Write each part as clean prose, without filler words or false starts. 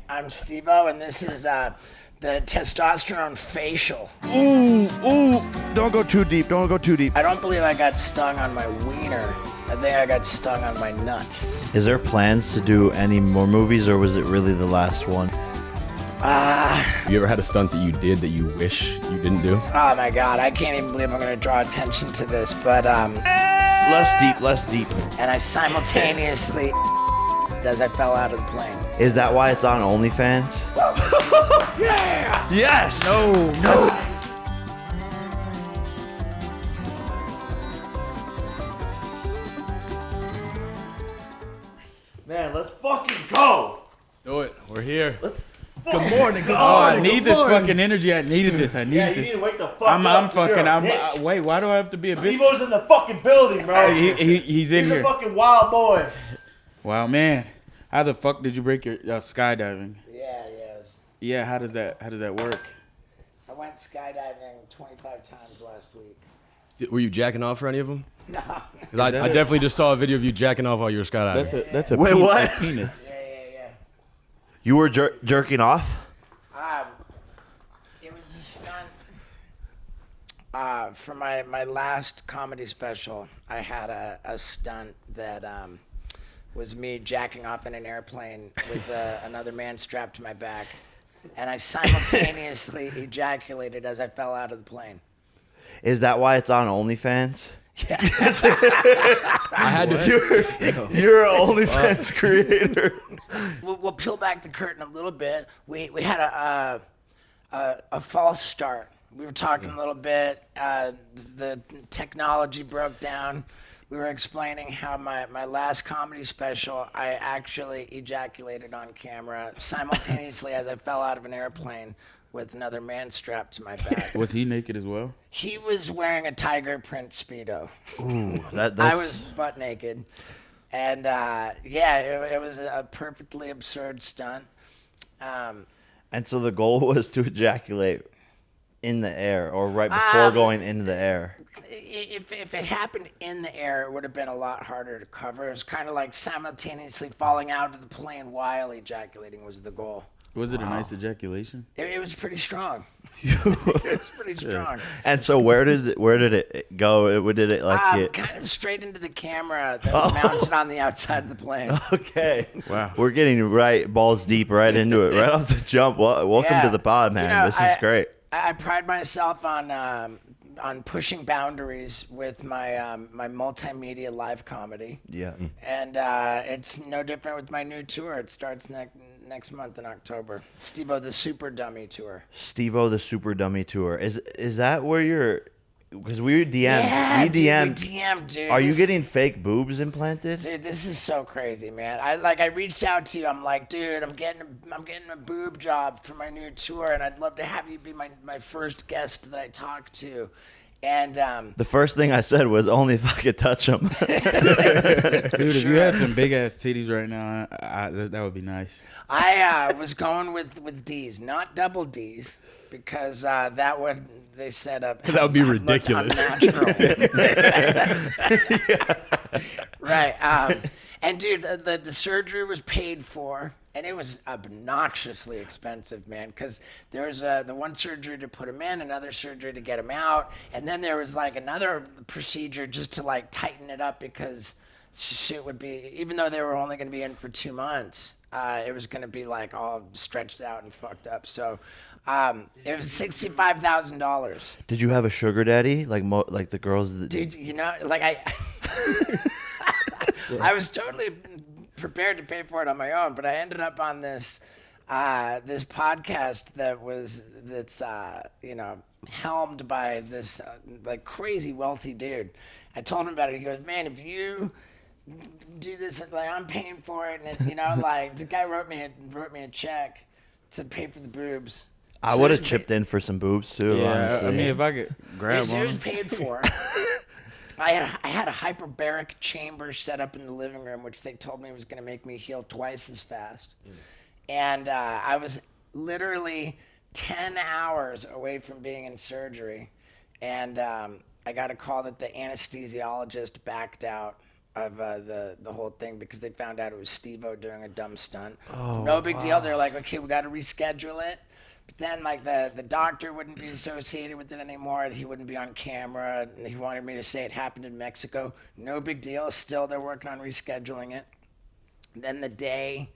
I'm Steve-O, and this is the testosterone facial. Ooh, don't go too deep. I don't believe I got stung on my wiener. I think I got stung on my nut. Is there plans to do any more movies, or was it really the last one? You ever had a stunt that you did that you wish you didn't do? Oh my God, I can't even believe I'm gonna draw attention to this, but Less deep. and I simultaneously as I fell out of the plane. Is that why it's on OnlyFans? Yeah! Yes! No. Man, let's fucking go! Do it. We're here. Good morning, good I need this fucking energy. I needed this. Yeah, you need to wake the fuck I'm up. fucking. Wait, why do I have to be a bitch? Steve-O's in the fucking building, bro. He's in He's a here. fucking wild boy. Wow, man. How the fuck did you break your skydiving? Yes. Yeah, how does that work? I went skydiving 25 times last week. Were you jacking off for any of them? No. Because I definitely just saw a video of you jacking off while you were skydiving. That's a Wait, what? a penis. Yeah. You were jerking off? It was a stunt. For my last comedy special, I had a stunt that was me jacking off in an airplane with another man strapped to my back, and I simultaneously ejaculated as I fell out of the plane. Is that why it's on OnlyFans? Yeah. I had to. You're an OnlyFans creator. We'll peel back the curtain a little bit. We had a false start. We were talking a little bit. The technology broke down. We were explaining how my last comedy special, I actually ejaculated on camera simultaneously as I fell out of an airplane with another man strapped to my back. Was he naked as well? He was wearing a tiger print Speedo. Ooh, that's... I was butt naked. And it was a perfectly absurd stunt. And so the goal was to ejaculate in the air, or right before going into the air. If it happened in the air, it would have been a lot harder to cover. It was kind of like simultaneously falling out of the plane while ejaculating was the goal. Was it a nice ejaculation? It was pretty strong. It was pretty strong. And so where did it go? Did it like get... Kind of straight into the camera that was mounted on the outside of the plane. Okay. Wow. We're getting balls deep right into it, right off the jump. Welcome to the pod, man. This is great. I pride myself on pushing boundaries with my my multimedia live comedy. Yeah. And it's no different with my new tour. It starts next month in October. Steve-O the Super Dummy Tour. Steve-O the Super Dummy Tour. Is that where you're... Because we DM'd. Yeah, we DM'd. we DM'd, dude. Are you getting fake boobs implanted? Dude, this is so crazy, man. I reached out to you. I'm like, dude, I'm getting a boob job for my new tour, and I'd love to have you be my first guest that I talk to. And The first thing I said was only if I could touch them. Dude, if you had some big ass titties right now, that would be nice. I was going with D's, not double D's, because that would, they said, Because that would be ridiculous. Right. And dude, the surgery was paid for, and it was obnoxiously expensive, man, because there was the one surgery to put him in, another surgery to get him out, and then there was like another procedure just to like tighten it up, because shit would be, even though they were only going to be in for 2 months, it was going to be like all stretched out and fucked up. So it was $65,000. Did you have a sugar daddy like the girls that... Dude, you know, like I was totally prepared to pay for it on my own, but I ended up on this podcast that's helmed by this like crazy wealthy dude. I told him about it. He goes, man, if you do this, like I'm paying for it, and like the guy wrote me a check to pay for the boobs. I would have chipped in for some boobs too. Yeah, honestly. I mean, if I could grab It one. was paid for. I had a hyperbaric chamber set up in the living room, which they told me was going to make me heal twice as fast. And I was literally 10 hours away from being in surgery. And I got a call that the anesthesiologist backed out of the whole thing because they found out it was Steve-O doing a dumb stunt. No big deal. They're like, okay, we got to reschedule it. But then, like, the doctor wouldn't be associated with it anymore. He wouldn't be on camera. He wanted me to say it happened in Mexico. No big deal. Still, they're working on rescheduling it. Then the day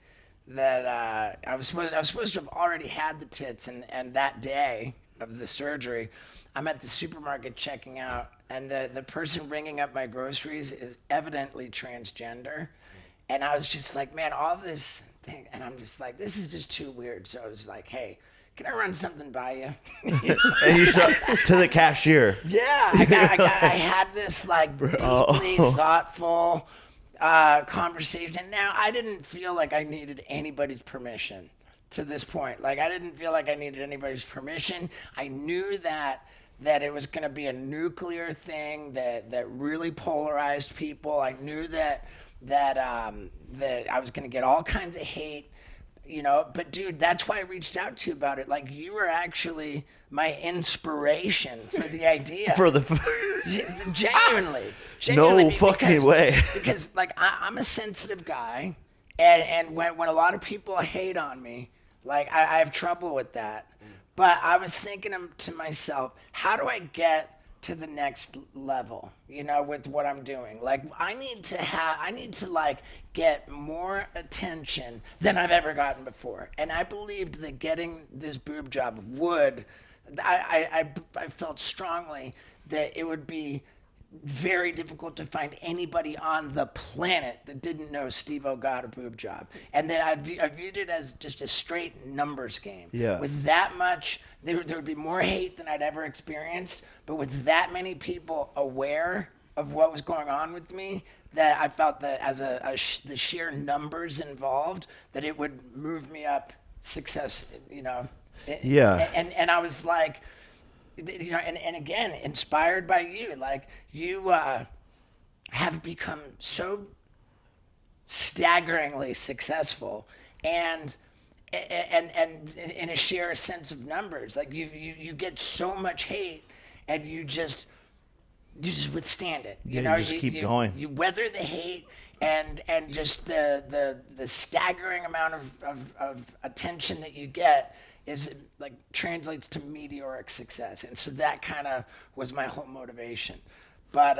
that I was supposed to have already had the tits, and that day of the surgery, I'm at the supermarket checking out, and the person ringing up my groceries is evidently transgender. And I was just like, man, all this thing, and I'm just like, this is just too weird. So I was like, hey, can I run something by you? And you said to the cashier. Yeah, I had this like deeply thoughtful conversation. Now, I didn't feel like I needed anybody's permission to this point. Like, I didn't feel like I needed anybody's permission. I knew that it was going to be a nuclear thing that really polarized people. I knew that I was going to get all kinds of hate. You know, but dude, that's why I reached out to you about it. Like, you were actually my inspiration for the idea. For the genuinely, no fucking way. Because like I'm a sensitive guy, and when a lot of people hate on me, like I have trouble with that. But I was thinking to myself, how do I get to the next level, you know, with what I'm doing? Like, I need to like get more attention than I've ever gotten before. And I believed that getting this boob job would, I felt strongly that it would be very difficult to find anybody on the planet that didn't know Steve-O got a boob job. And that I viewed it as just a straight numbers game. Yeah. With that much, there would be more hate than I'd ever experienced, but with that many people aware of what was going on with me, that I felt that as the sheer numbers involved, that it would move me up success, you know. Yeah. And I was like, you know, and again, inspired by you, like you have become so staggeringly successful, and in a sheer sense of numbers, like you get so much hate, and you just withstand it. You know, you just keep going. You weather the hate, and just the staggering amount of attention that you get is like translates to meteoric success. And so that kind of was my whole motivation. But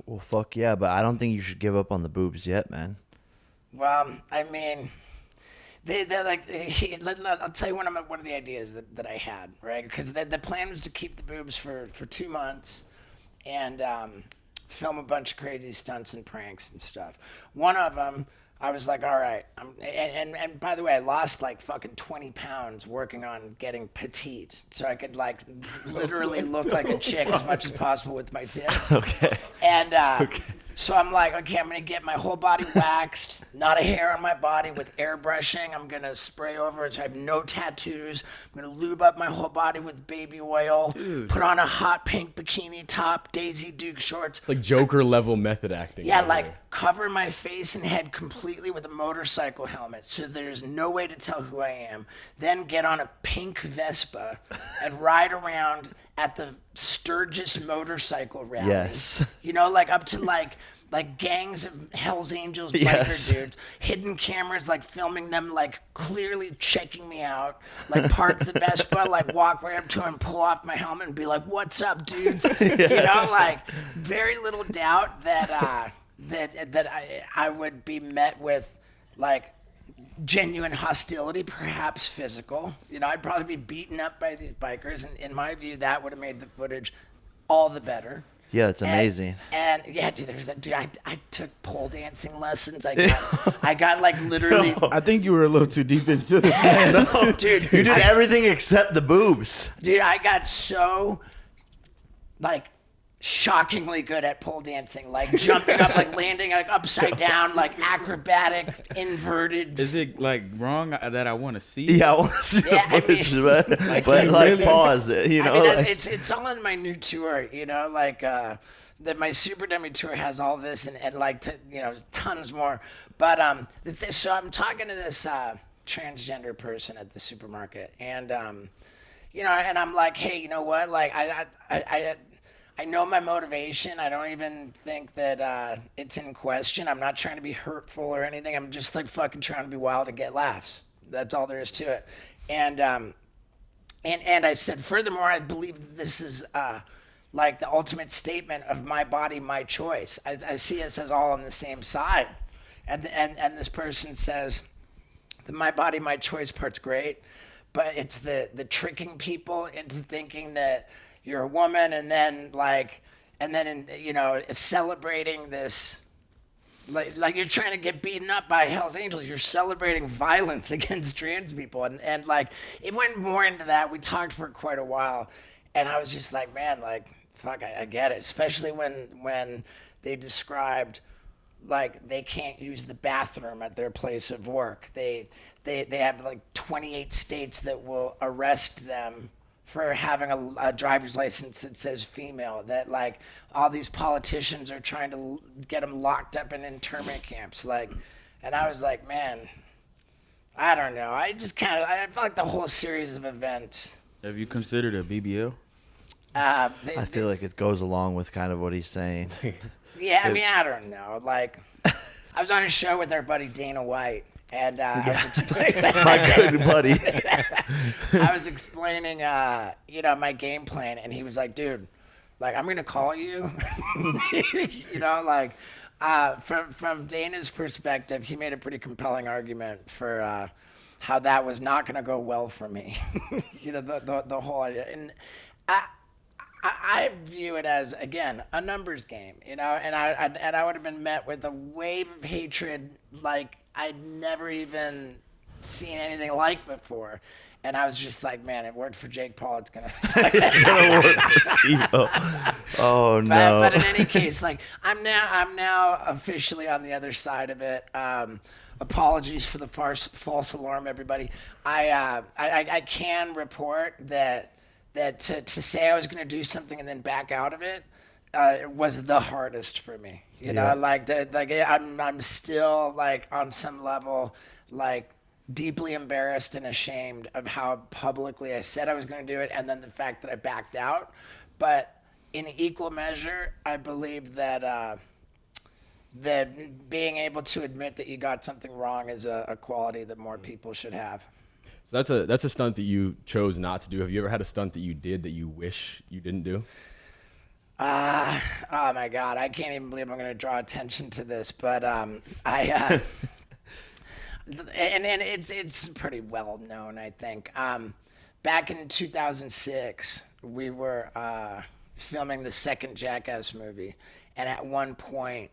well, fuck yeah, but I don't think you should give up on the boobs yet, man. Well, I mean, they're like, I'll tell you one of the ideas that I had, right? Because the plan was to keep the boobs for 2 months and film a bunch of crazy stunts and pranks and stuff. One of them, I was like, all right. And by the way, I lost like fucking 20 pounds working on getting petite. So I could like literally look like a chick as much as possible with my tits. Okay. And so I'm like, okay, I'm going to get my whole body waxed, not a hair on my body, with airbrushing. I'm going to spray over it so I have no tattoos. I'm going to lube up my whole body with baby oil, put on a hot pink bikini top, Daisy Duke shorts. It's like Joker level method acting. Yeah, right like there. cover my face and head completely with a motorcycle helmet so there's no way to tell who I am. Then get on a pink Vespa and ride around at the Sturgis motorcycle rally. Yes. You know, like up to like gangs of Hell's Angels biker Yes. dudes, hidden cameras like filming them, like clearly checking me out, like park the Vespa, like walk right up to him, pull off my helmet and be like, "What's up, dudes?" You know, like very little doubt that I would be met with like genuine hostility, perhaps physical. You know, I'd probably be beaten up by these bikers, and in my view, that would have made the footage all the better. Yeah, it's amazing. And yeah, dude, I took pole dancing lessons. I got like literally. I think you were a little too deep into this, man. Dude, You did everything except the boobs. Dude, I got so like shockingly good at pole dancing, like jumping up, like landing like upside down, like acrobatic, inverted. Is it like wrong that I want to see? Yeah, I want to see Yeah, I the footage, mean- but like really? pause it, you know? I mean, like- it's all in my new tour, you know, like that my Super Dummy tour has all this and like you know, tons more. But so I'm talking to this transgender person at the supermarket, and you know, and I'm like, hey, you know what? Like I know my motivation. I don't even think that it's in question. I'm not trying to be hurtful or anything. I'm just like fucking trying to be wild and get laughs. That's all there is to it. And I said, furthermore, I believe this is like the ultimate statement of my body, my choice. I see us as all on the same side. And this person says, the my body, my choice part's great, but it's the tricking people into thinking that you're a woman, and then celebrating this, like you're trying to get beaten up by Hell's Angels. You're celebrating violence against trans people, and like it went more into that. We talked for quite a while, and I was just like, man, like fuck, I get it, especially when they described like they can't use the bathroom at their place of work. They have like 28 states that will arrest them for having a driver's license that says female, that like all these politicians are trying to get them locked up in internment camps. Like, and I was like, man, I don't know. I felt like the whole series of events. Have you considered a BBL? I feel like it goes along with kind of what he's saying. Yeah, I mean, I don't know. Like, I was on a show with our buddy Dana White, and I was explaining My good buddy. I was explaining, my game plan, and he was like, dude, like, I'm going to call you. From Dana's perspective, he made a pretty compelling argument for how that was not going to go well for me. The whole idea. And I view it as, again, a numbers game, and I would have been met with a wave of hatred like I'd never even seen anything like before. And I was just like, man, it worked for Jake Paul. It's gonna work for Steve. Oh no! But in any case, like I'm now officially on the other side of it. Apologies for the false alarm, everybody. I can report that to say I was going to do something and then back out of it was the hardest for me. I'm still like on some level like deeply embarrassed and ashamed of how publicly I said I was going to do it, and then the fact that I backed out. But in equal measure, I believe that being able to admit that you got something wrong is a quality that more people should have. So that's a stunt that you chose not to do. Have you ever had a stunt that you did that you wish you didn't do? Oh my God, I can't even believe I'm going to draw attention to this, but and it's pretty well known, I think. Back in 2006, we were filming the second Jackass movie, and at one point,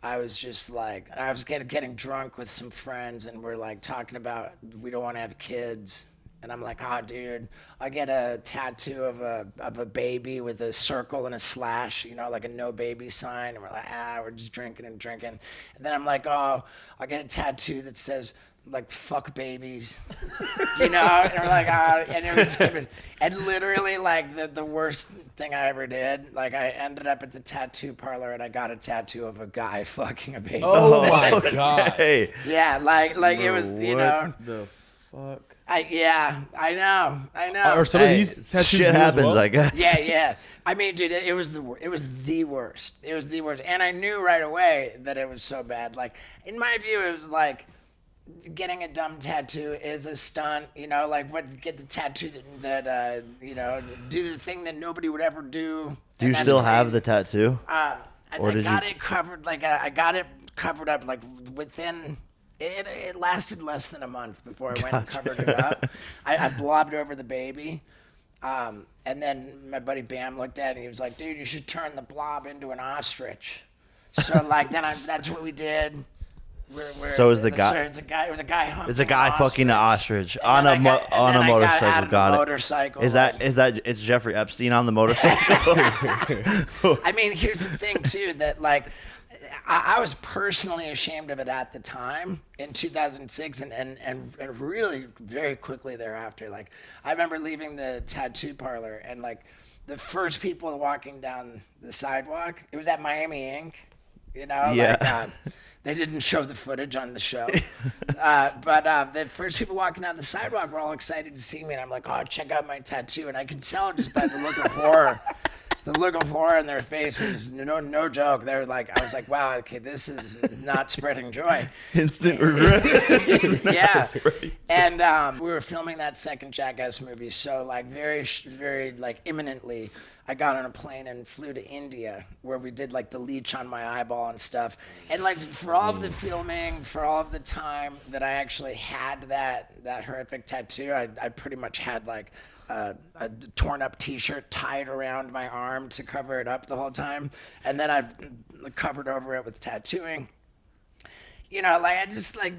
I was just like, I was getting drunk with some friends, and we're like talking about we don't want to have kids. And I'm like, oh, dude, I get a tattoo of a baby with a circle and a slash, like a no baby sign. And we're like, we're just drinking and drinking. And then I'm like, oh, I get a tattoo that says, like, fuck babies, And we're like, and it was given. And literally, like, the worst thing I ever did, like, I ended up at the tattoo parlor and I got a tattoo of a guy fucking a baby. Oh my God. Hey. Yeah, like it was, What the fuck? I know. Or some of these tattoos Shit happens, I guess. Yeah. I mean, dude, it was the worst. It was the worst. And I knew right away that it was so bad. Like, in my view, it was like getting a dumb tattoo is a stunt. Get the tattoo that do the thing that nobody would ever do. Do you still have the tattoo? I got it covered. Like, I got it covered up. Like, within. It lasted less than a month before I went and covered it up. I blobbed over the baby. And then my buddy Bam looked at it and he was like, dude, you should turn the blob into an ostrich. So that's what we did. So is the guy? It was a guy humping It's a guy an fucking an ostrich on a motorcycle. Got it. Motorcycle. Is that it's Jeffrey Epstein on the motorcycle? I mean, here's the thing too, that like I was personally ashamed of it at the time in 2006 and really very quickly thereafter. Like, I remember leaving the tattoo parlor and like the first people walking down the sidewalk, it was at Miami Ink, Yeah. They didn't show the footage on the show. But the first people walking down the sidewalk were all excited to see me. And I'm like, oh, check out my tattoo. And I could tell just by the look of horror the look of horror in their face was no joke. They're like, I was like, wow, okay, this is not spreading joy. Instant regret. Yeah. And we were filming that second Jackass movie, so like very like imminently, I got on a plane and flew to India, where we did like the leech on my eyeball and stuff. And like for all of the filming, for all of the time that I actually had that horrific tattoo, I pretty much had like a torn up t-shirt tied around my arm to cover it up the whole time. And then I covered over it with tattooing. You know, like I just like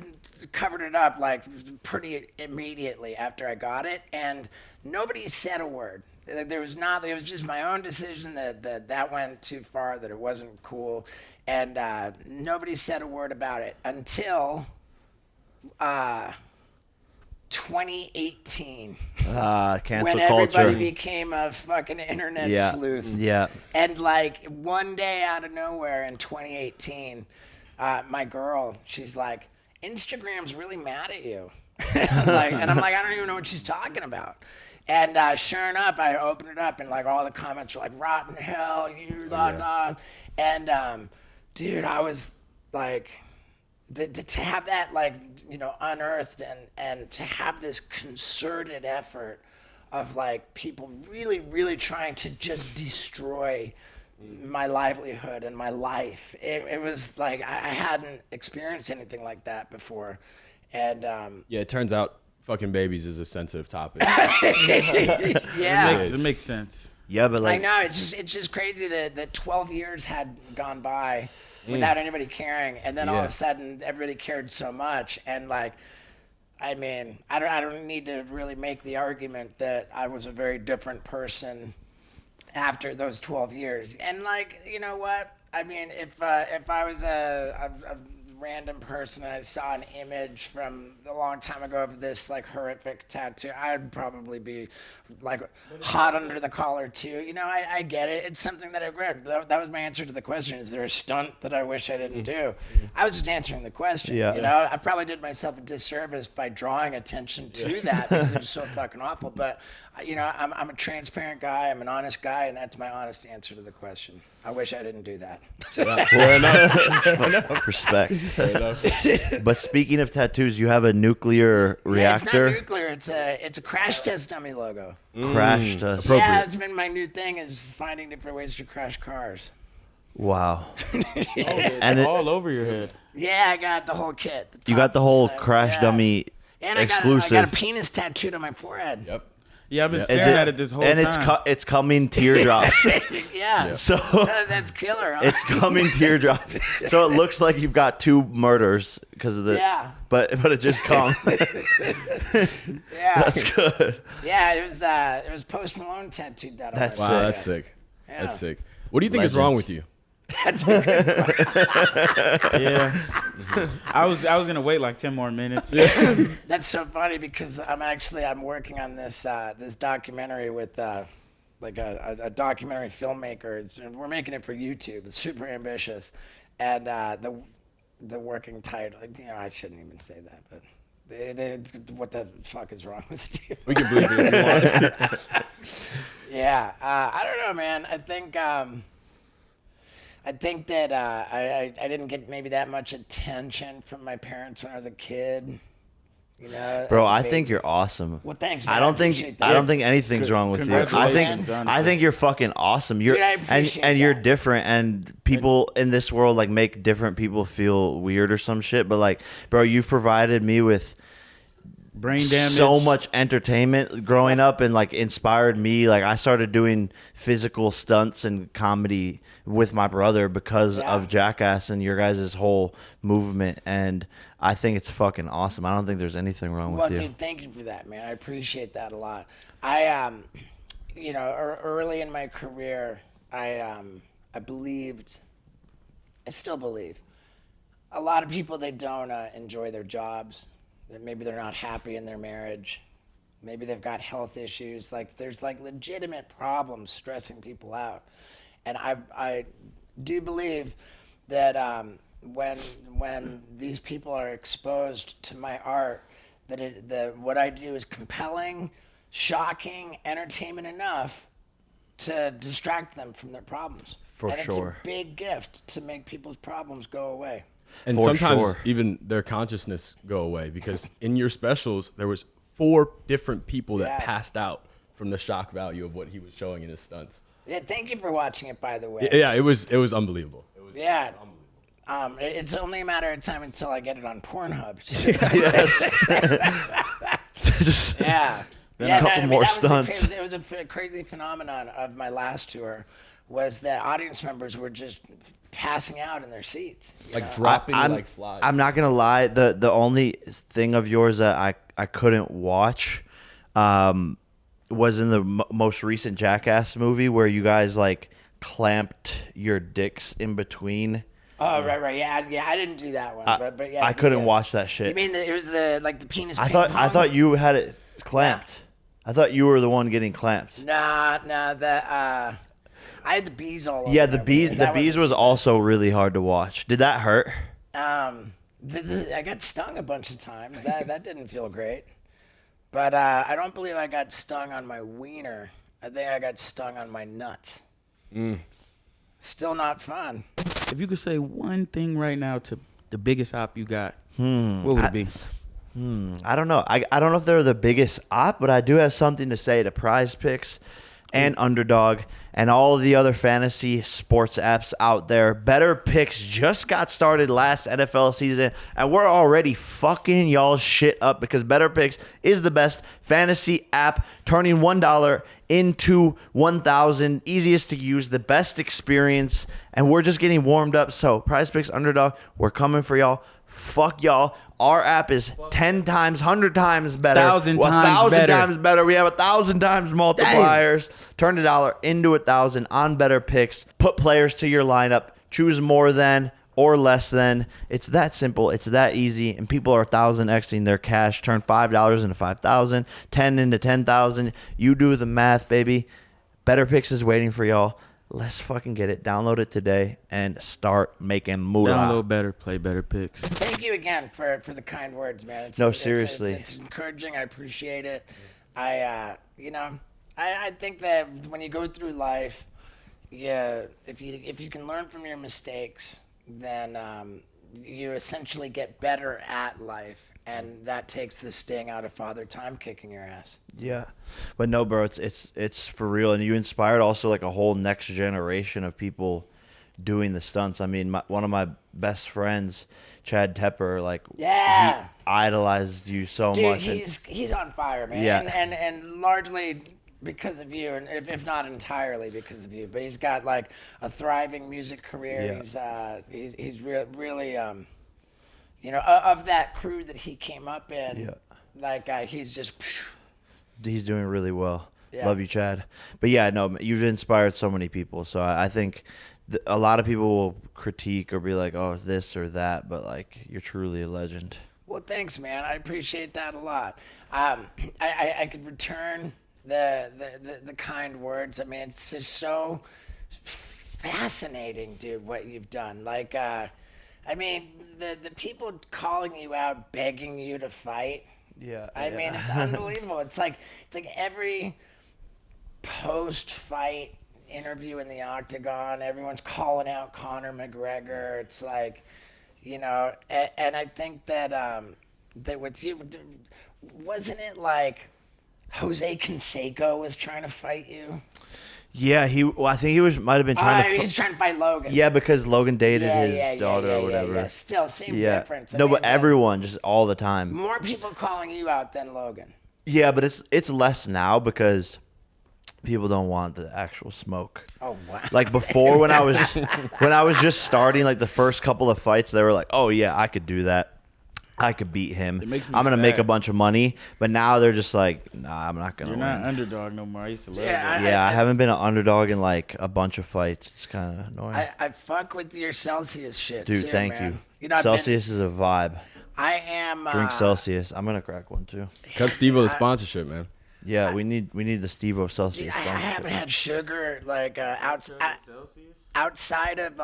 covered it up like pretty immediately after I got it, and nobody said a word. There was not. It was just my own decision that went too far, that it wasn't cool, and nobody said a word about it until 2018. Cancel when culture. everybody became a fucking internet sleuth. Yeah. And like one day out of nowhere in 2018, my girl, she's like, Instagram's really mad at you. and I'm like, I don't even know what she's talking about. And sure enough, I opened it up, and like all the comments were like, rotten hell, you da. And dude, I was like, to have that like, you know, unearthed, and to have this concerted effort of like people really trying to just destroy my livelihood and my life. It was like I hadn't experienced anything like that before. And Yeah, it turns out fucking babies is a sensitive topic. yeah, It makes sense. Yeah, but like I know, it's just crazy that 12 years had gone by without anybody caring, and then all of a sudden everybody cared so much. And like, I mean, I don't need to really make the argument that I was a very different person after those 12 years. And like, you know what? I mean, if I was a random person and I saw an image from a long time ago of this like horrific tattoo, I'd probably be like hot under the collar too. You know, I get it. It's something that I regret. That was my answer to the question. Is there a stunt that I wish I didn't do? I was just answering the question. Yeah. You know, I probably did myself a disservice by drawing attention to that because it was so fucking awful. But you know, I'm a transparent guy. I'm an honest guy, and that's my honest answer to the question. I wish I didn't do that. Fair enough. respect. Fair enough. But speaking of tattoos, you have a nuclear Yeah, it's not reactor. nuclear. It's a crash test dummy logo. Crash test. Yeah, it's been my new thing, is finding different ways to crash cars. Wow. It's And it- all over your head. Yeah, I got the whole kit. You got the whole top, crash yeah. dummy And exclusive. I got a penis tattooed on my forehead. Yep. Yeah, I've been Is staring it- at it this whole and time. it's coming teardrops. Yeah. So That's killer, huh? it's coming teardrops. So it looks like you've got two murders because of the. Yeah. But it just come. Yeah. That's good. Yeah, it was Post Malone tattooed that on That's my Wow, forehead. that's sick. Yeah. That's sick. What do you think is Legend. wrong with you? That's a good Yeah. I was gonna wait like 10 more minutes. That's so funny because I'm working on this this documentary with like a documentary filmmaker. We're making it for YouTube. It's super ambitious, and the working title. You know, I shouldn't even say that, but what the fuck is wrong with Steve? We can believe it if you want. Yeah, I don't know, man. I think that I didn't get maybe that much attention from my parents when I was a kid. You know, Bro, as a I baby. think you're awesome. Well, thanks, man. I don't think appreciate that. I don't think anything's wrong with you. I Congratulations, think honestly. you're fucking awesome. You're Dude, I and appreciate you're that. different, and people in this world like make different people feel weird or some shit. But like, bro, you've provided me with Brain damage. so much entertainment growing up, and like inspired me. Like I started doing physical stunts and comedy with my brother because Yeah. of Jackass and your guys' whole movement, and I think it's fucking awesome. I don't think there's anything wrong Well, with you. dude, thank you for that, man. I appreciate that a lot. I you know, early in my career, I believed, I still believe, a lot of people, they don't enjoy their jobs. Maybe they're not happy in their marriage. Maybe they've got health issues. Like there's like legitimate problems stressing people out. And I do believe that when these people are exposed to my art, that what I do is compelling, shocking, entertainment enough to distract them from their problems. For and sure. It's a big gift to make people's problems go away. And For sometimes sure. even their consciousness go away, because in your specials there was 4 different people that Yeah. passed out from the shock value of what he was showing in his stunts. Yeah, thank you for watching it, by the way. Yeah, it was unbelievable. It was Yeah. unbelievable. It's only a matter of time until I get it on Pornhub. Just Yeah. a couple more stunts. It was a crazy phenomenon of my last tour, was that audience members were just passing out in their seats. Like dropping I'm, like flies. I'm not gonna lie. The only thing of yours that I couldn't watch was in the most recent Jackass movie where you guys like clamped your dicks in between. Oh, right. Yeah, I didn't do that one. But yeah. I couldn't yeah. watch that You shit. mean it was the penis I ping thought pong? you had it clamped. I thought you were the one getting clamped. Nah, I had the bees all over. Yeah, the me. bees. The That bees wasn't was also really hard to watch. Did that hurt? I got stung a bunch of times. That didn't feel great. But I don't believe I got stung on my wiener. I think I got stung on my nuts. Still not fun. If you could say one thing right now to the biggest op you got, what would it be? I don't know. I don't know if they're the biggest op, but I do have something to say to Prize Picks and Underdog and all of the other fantasy sports apps out there. Better Picks just got started last NFL season, and we're already fucking y'all shit up because Better Picks is the best fantasy app, turning $1 into 1,000, easiest to use, the best experience, and we're just getting warmed up. So Prize Picks, Underdog, we're coming for y'all. Fuck y'all. Our app is 10 times, 100 times better. 1,000 times 1,000 better. times better. We have 1,000 times multipliers. Turn $1 into 1,000 on Better Picks. Put players to your lineup. Choose more than or less than. It's that simple. It's that easy. And people are 1,000xing their cash. Turn $5 into 5,000, 10 into 10,000. You do the math, baby. Better Picks is waiting for y'all. Let's fucking get it. Download it today and start making moolah. Download better, play better picks. Thank you again for the kind words, man. Seriously. It's encouraging. I appreciate it. I think that when you go through life, yeah, if you can learn from your mistakes, then you essentially get better at life, and that takes the sting out of Father Time kicking your ass. Yeah, but no, bro, it's for real, and you inspired also like a whole next generation of people doing the stunts. I mean, one of my best friends, Chad Tepper, like Yeah. he idolized you so Dude, much. he's on fire, man. Yeah. And largely because of you, and if not entirely because of you. But he's got like a thriving music career. Yeah. He's really of that crew that he came up in. Yeah. Like he's just. He's doing really well. Yeah. Love you, Chad. But yeah, no, you've inspired so many people. So I think a lot of people will critique or be like, "Oh, this or that," but like you're truly a legend. Well, thanks, man. I appreciate that a lot. I could return the kind words. I mean, it's just so fascinating, dude, what you've done. Like, I mean, the people calling you out, begging you to fight. Yeah. I mean, it's unbelievable. It's like every post-fight interview in the octagon, everyone's calling out Conor McGregor. It's like, and I think that with you, wasn't it like Jose Canseco was trying to fight you? Yeah, I think he might have been trying to. He's trying to fight Logan. Yeah, because Logan dated his daughter or whatever. Yeah. Still, same Yeah. difference. I No, mean, but it's like everyone just all the time. more people calling you out than Logan. Yeah, but it's less now because people don't want the actual smoke. Oh wow! Like before, when I was just starting, like the first couple of fights, they were like, "Oh yeah, I could do that. I could beat him. It makes me I'm gonna make a sad. bunch of money." But now they're just like, "Nah, I'm not gonna You're win." not underdog no more. I used to love Yeah, that. Yeah, I haven't been an underdog in like a bunch of fights. It's kind of annoying. I fuck with your Celsius shit, Dude, too, thank man. you. I've Celsius is a vibe. I am. Drink Celsius. I'm gonna crack one too. Cut Steve-O the sponsorship, man. Yeah, we need the Steve-O Celsius. I haven't sponsorship. had sugar like outside of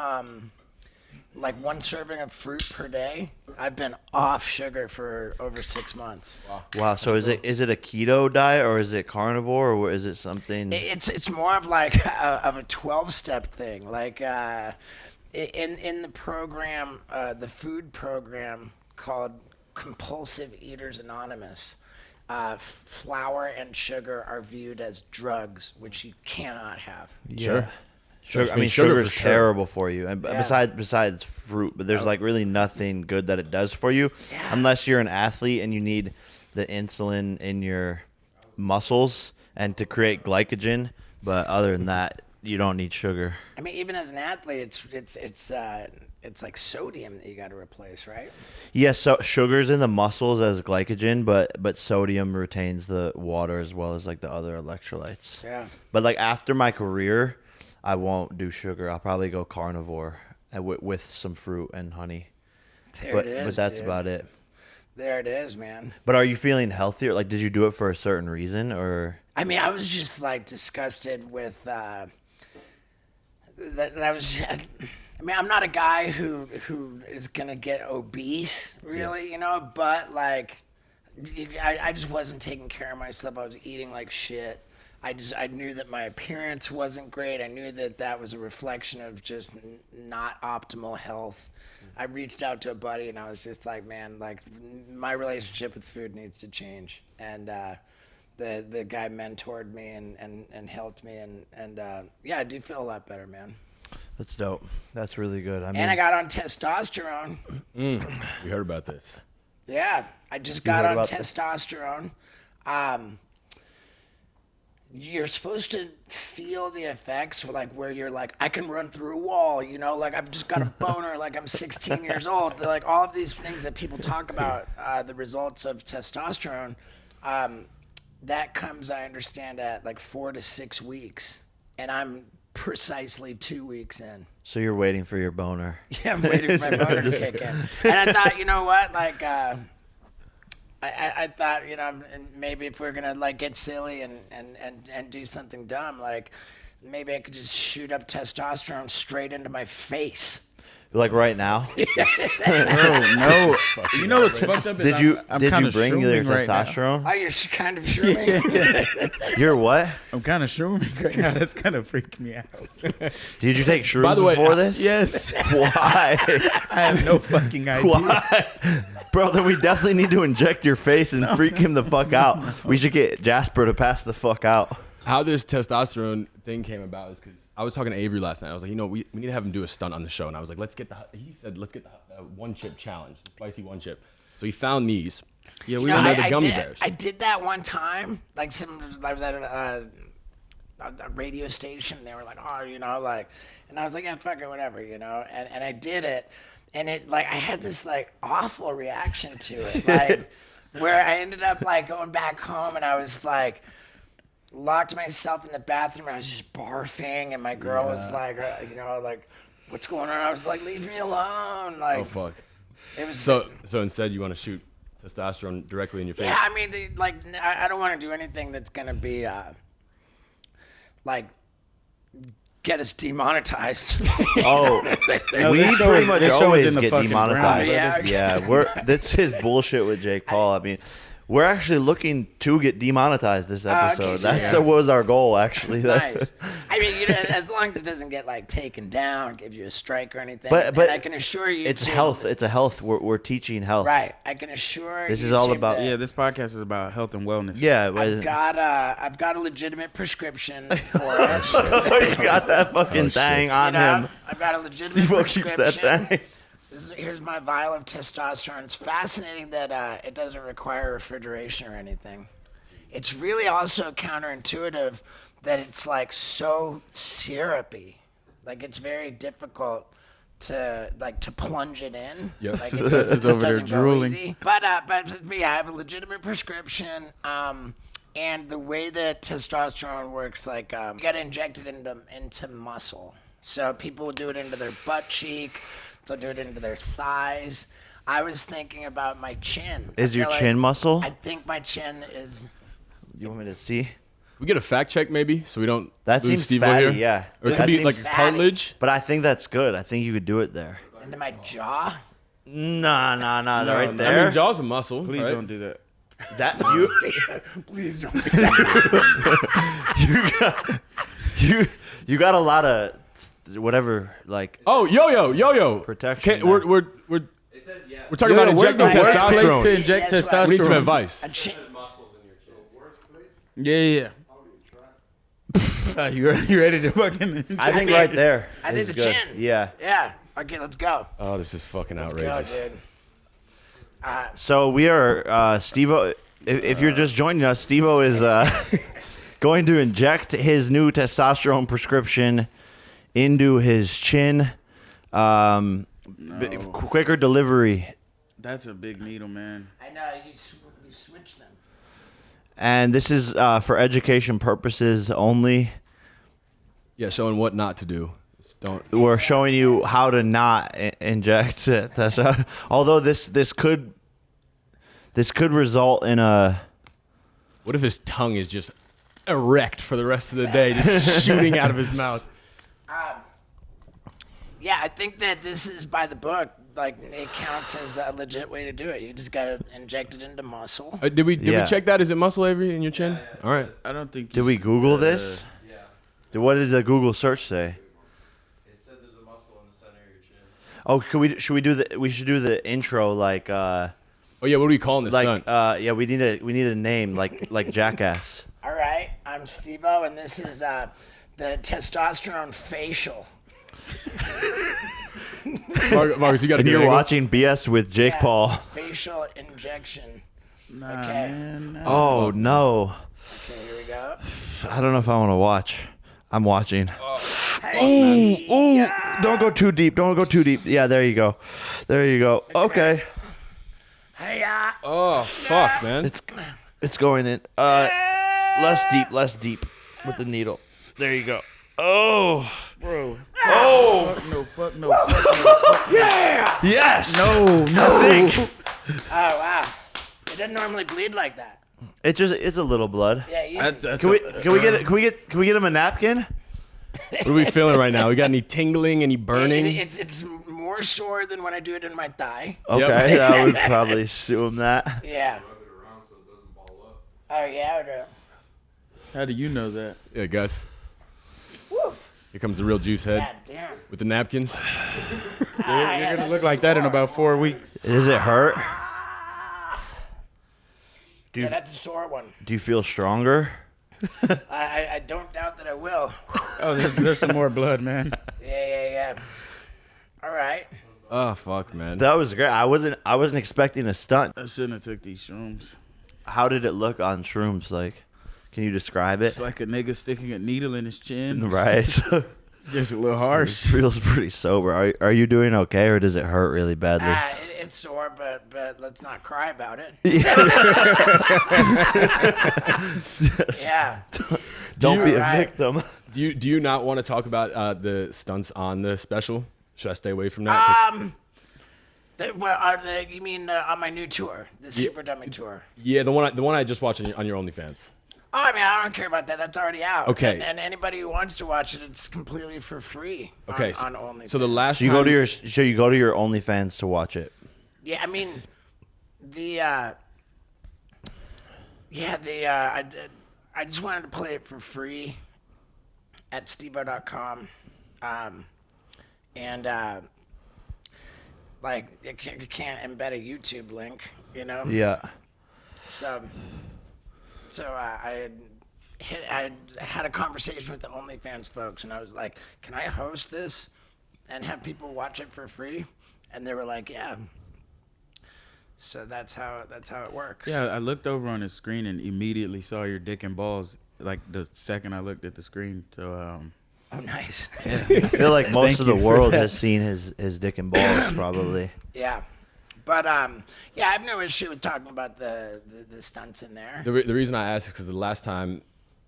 like 1 serving of fruit per day. I've been off sugar for over 6 months. Wow. So is it a keto diet or is it carnivore or is it something? It's more of like a 12-step thing. Like in the program, the food program called Compulsive Eaters Anonymous, flour and sugar are viewed as drugs, which you cannot have. Yeah. Sure. Sugar, I mean, sugar's for sure. terrible for you, and Yeah. besides fruit, but there's like really nothing good that it does for you, Yeah. unless you're an athlete and you need the insulin in your muscles and to create glycogen. But other than that, you don't need sugar. I mean, even as an athlete, it's like sodium that you got to replace, right? Yes, so sugar's in the muscles as glycogen, but sodium retains the water as well as like the other electrolytes. Yeah. But like after my career, I won't do sugar. I'll probably go carnivore with some fruit and honey. There it is. But that's dude. about it. There it is, man. But are you feeling healthier? Like, did you do it for a certain reason or? I mean, I was just like disgusted with that was. I mean, I'm not a guy who is gonna get obese, really, you know. But like, I just wasn't taking care of myself. I was eating like shit. I knew that my appearance wasn't great. I knew that was a reflection of just not optimal health. I reached out to a buddy and I was just like, man, like my relationship with food needs to change. And the guy mentored me and helped me and yeah, I do feel a lot better, man. That's dope. That's really good. I mean, And I got on testosterone. We heard about this. Yeah, I just got heard on about this? testosterone. You're supposed to feel the effects like where you're like, I can run through a wall, you know, like I've just got a boner, like I'm 16 years old. Like all of these things that people talk about, the results of testosterone, that comes, I understand, at like 4 to 6 weeks. And I'm precisely 2 weeks in. so you're waiting for your boner. Yeah, I'm waiting for my motor to kick in. And I thought, you know what, like, I thought, you know, maybe if we're gonna like get silly and do something dumb, like maybe I could just shoot up testosterone straight into my face. Like right now? Bro, no. You know what's fucked up? Is Did you I'm did you kinda bring your shrooming right now. testosterone? Oh, you're kind of shrooming. You're what? I'm kind of shrooming right now. That's kind of freaked me out. Did you take shrooms By the way, before this? Yes. Why? I have no fucking idea. Why? Bro, then we definitely need to inject your face and freak him the fuck out. We should get Jasper to pass the fuck out. How this testosterone thing came about is because I was talking to Avery last night. I was like, you know, we need to have him do a stunt on the show. And I was like, let's get the one chip challenge, the spicy one chip. So he found these. Yeah, You we know, don't know the I gummy did, bears. I did that one time. Like I was at a radio station. They were like, oh, you know, like, and I was like, yeah, fuck it, whatever, you know. And I did it, and it like I had this like awful reaction to it, like where I ended up like going back home and I was like locked myself in the bathroom. I was just barfing, and my girl was like, you know, like, what's going on? I was like, leave me alone. Like, Oh fuck. it was So instead, you want to shoot testosterone directly in your face? Yeah, I mean, like, I don't want to do anything that's gonna be like get us demonetized. Oh, No, we this show pretty is- much this show is always in the get fucking demonetized. ground. Yeah, this is bullshit with Jake Paul. I mean, we're actually looking to get demonetized this episode. okay, That's yeah. was our goal, actually. Nice. I mean, you know, as long as it doesn't get like taken down, give you a strike or anything. But and I can assure you, it's too, health. It's a health. We're teaching health. Right. I can assure This you is all too about- that Yeah, this podcast is about health and wellness. Yeah, I've got a legitimate prescription for it. he's got that fucking thing on You know, him. I've got a legitimate Steve-O keeps prescription. that thing. Here's my vial of testosterone. It's fascinating that it doesn't require refrigeration or anything. It's really also counterintuitive that it's like so syrupy. Like it's very difficult to plunge it in. Yep. Like It's it over there doesn't go drooling. easy. But yeah, I have a legitimate prescription. And the way that testosterone works, like you get injected into muscle. So people will do it into their butt cheek. They'll do it into their thighs. I was thinking about my chin. Is I your feel like- chin muscle? I think my chin is. You want me to see? We get a fact check maybe, so we don't That lose seems Steve-O fatty, here. yeah. Or it That could be seems like fatty. cartilage. But I think that's good. I think you could do it there. Into my jaw? Nah, right I there. mean, jaw's a muscle. Please right? don't do that. That you Please don't do that. you got a lot of whatever like. Oh, yo. Protection We're there. It says yes. We're talking about Where's the injecting worst place to testosterone. inject Yes, right. We need some testosterone? advice. A chin. Yeah. You ready to fucking? I think right there. I think is the good. chin. Yeah. Yeah. Okay, let's go. Oh, this is fucking Let's go, outrageous. dude. So we are Steve-O. If you're just joining us, Steve-O is going to inject his new testosterone prescription into his chin. Quicker delivery. That's a big needle, man. I know, you switch them. And this is for education purposes only. Yeah, showing what not to do. Just don't. We're showing you how to not inject it. Although this could result in a. What if his tongue is just erect for the rest of the day, just shooting out of his mouth? Yeah, I think that this is by the book. Like, it counts as a legit way to do it. You just gotta inject it into muscle. Did we Yeah. check that? Is it muscle, Avery, in your chin? Yeah. All right. I don't think. Did we Google this? Yeah. What did the Google search say? It said there's a muscle in the center of your chin. Oh, we should do the intro like Oh yeah, what are we calling this stunt? yeah, we need a name like Jackass. All right, I'm Steve-O, and this is the testosterone facial. Marcus, you got to And be you're watching BS with Jake Yeah, Paul. Facial injection. Nah, Okay. man. Nah. Oh no. Okay, here we go. I don't know if I want to watch. I'm watching. Hey, Ooh, don't go too deep. Don't go too deep. Yeah, there you go. Okay. hey, Oh fuck, man. It's going in. Less deep with the needle. There you go. Oh. Bro. Oh. Fuck no. yeah. Yes. No. I think Oh wow, it doesn't normally bleed like that. it's a little blood. Yeah, easy. Can we get him a napkin? What are we feeling right now? We got any tingling, any burning? It's more sore than when I do it in my thigh. Okay, I would probably assume that. Yeah. Rub it around so it doesn't ball up. Oh yeah. I do. How do you know that? Yeah, Gus. Woof. Here comes the real juice head God damn. with the napkins. You're gonna look like that in about 4 weeks. Does it hurt? Yeah, that's a sore one. Do you feel stronger? I don't doubt that I will. Oh, there's some more blood, man. Yeah. All right. Oh fuck, man. That was great. I wasn't expecting a stunt. I shouldn't have took these shrooms. How did it look on shrooms? Like, can you describe It's it? like a nigga sticking a needle in his chin. Right. Just a little It harsh. feels pretty sober. Are you doing okay, or does it hurt really badly? It's sore, but let's not cry about it. Yeah. Don't be a Right. victim. Do you not want to talk about the stunts on the special? Should I stay away from that? 'Cause- You mean on my new tour, the Super Dummy tour? yeah, the one I just watched on your OnlyFans. Oh, I mean, I don't care about that. That's already out. Okay. And anybody who wants to watch it, it's completely for free. Okay, On OnlyFans. so the last So you time go to your OnlyFans to watch it. Yeah, I mean, I just wanted to play it for free at steveo.com. Like, you can't embed a YouTube link, you know? Yeah. So I had a conversation with the OnlyFans folks, and I was like, can I host this and have people watch it for free? And they were like, yeah. So that's how it works. Yeah, I looked over on the screen and immediately saw your dick and balls. Like the second I looked at the screen. So Oh, nice. I feel like most Thank of the you for world that. has seen his dick and balls, probably. Yeah. But I have no issue with talking about the stunts in there. the reason I asked is because the last time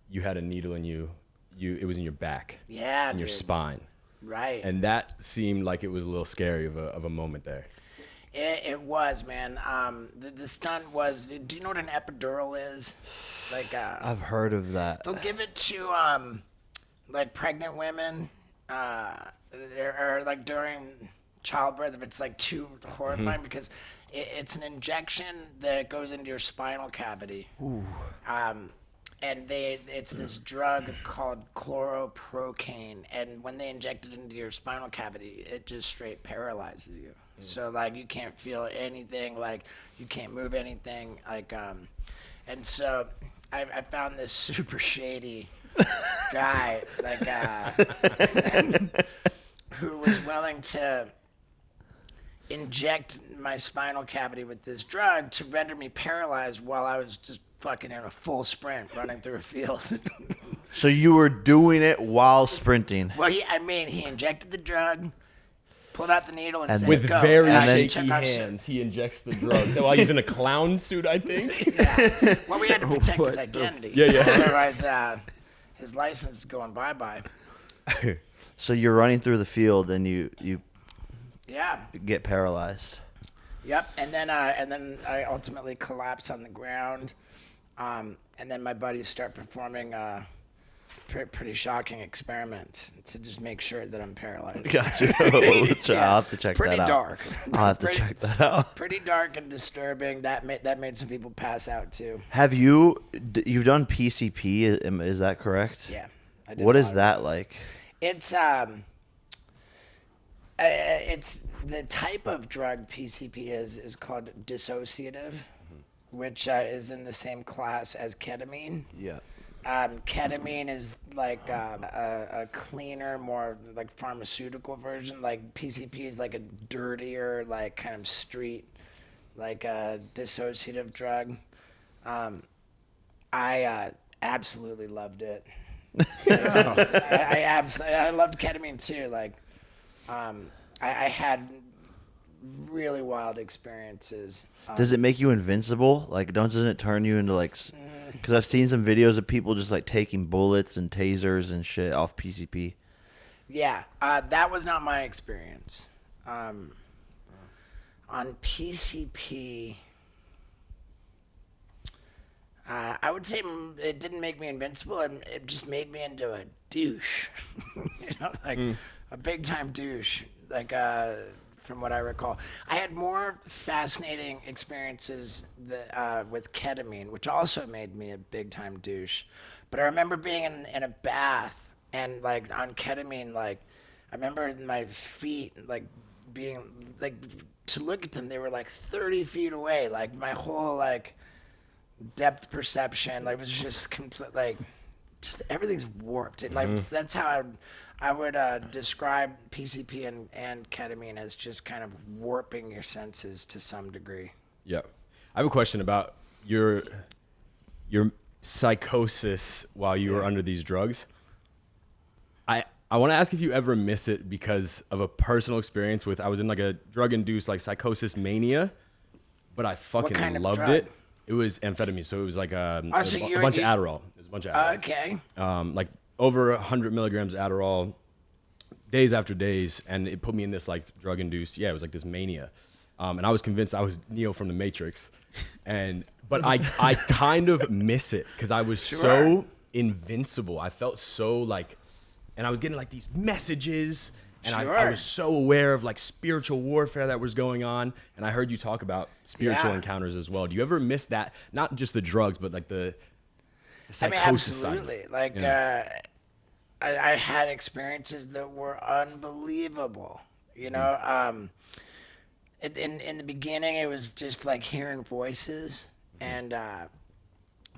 you had a needle in you it was in your back, Yeah, in your dude. spine, Right. and that seemed like it was a little scary of a moment there. It was, man. The stunt was. Do you know what an epidural is? Like I've heard of that. they'll give it to like pregnant women, or like during childbirth if it's like too horrifying because it's an injection that goes into your spinal cavity. And it's this drug called chloroprocaine, and when they inject it into your spinal cavity, it just straight paralyzes you. So like you can't feel anything, like you can't move anything, like and so I found this super shady guy, like who was willing to inject my spinal cavity with this drug to render me paralyzed while I was just fucking in a full sprint running through a field. So you were doing it while sprinting. Well, he injected the drug, pulled out the needle, and said, With "Go." very And I just shaky took our suit. hands, he injects the drug. So while he's in a clown suit, I think. Yeah. Well, we had to protect his identity. Yeah. Otherwise, his license is going bye-bye. So you're running through the field and you Yeah. get paralyzed. Yep. And then I ultimately collapse on the ground. And then my buddies start performing pretty shocking experiment to just make sure that I'm paralyzed. Gotcha. Yeah. I'll have to check Pretty that out. dark. I'll have to check that out. Pretty dark and disturbing. That made some people pass out too. Have you've done PCP? Is that correct? Yeah. I did What a is lot of that like? It's the type of drug PCP is called dissociative, which is in the same class as ketamine. Yeah. Ketamine is like a cleaner, more like pharmaceutical version. Like PCP is like a dirtier, like kind of street, like a dissociative drug. I absolutely loved it. I loved ketamine too. Like, I had really wild experiences. Does it make you invincible? Like, doesn't it turn you into like? Because I've seen some videos of people just like taking bullets and tasers and shit off PCP. Yeah, that was not my experience. On PCP, I would say it didn't make me invincible. It just made me into a douche, like a big time douche. Like from what I recall, I had more fascinating experiences with ketamine, which also made me a big time douche. But I remember being in a bath and like on ketamine, like I remember my feet like being like to look at them, they were like 30 feet away. Like my whole like depth perception like was just complete, like just everything's warped. It, like that's how I would describe PCP and ketamine as just kind of warping your senses to some degree. Yeah. I have a question about your psychosis while you were under these drugs. I want to ask if you ever miss it because of a personal experience with, I was in like a drug-induced like psychosis mania, but I fucking kind of loved drug? it. It was amphetamine, so it was like a bunch of Adderall. It was a bunch of Adderall. Okay. Like over 100 milligrams of Adderall, days after days, and it put me in this like drug-induced, it was like this mania. And I was convinced I was Neo from the Matrix. But I kind of miss it because I was so invincible. I felt so like, and I was getting like these messages, and I was so aware of like spiritual warfare that was going on. And I heard you talk about spiritual encounters as well. Do you ever miss that? Not just the drugs, but like the psychosis side. Absolutely. Like, I had experiences that were unbelievable. You know, in the beginning, it was just like hearing voices, and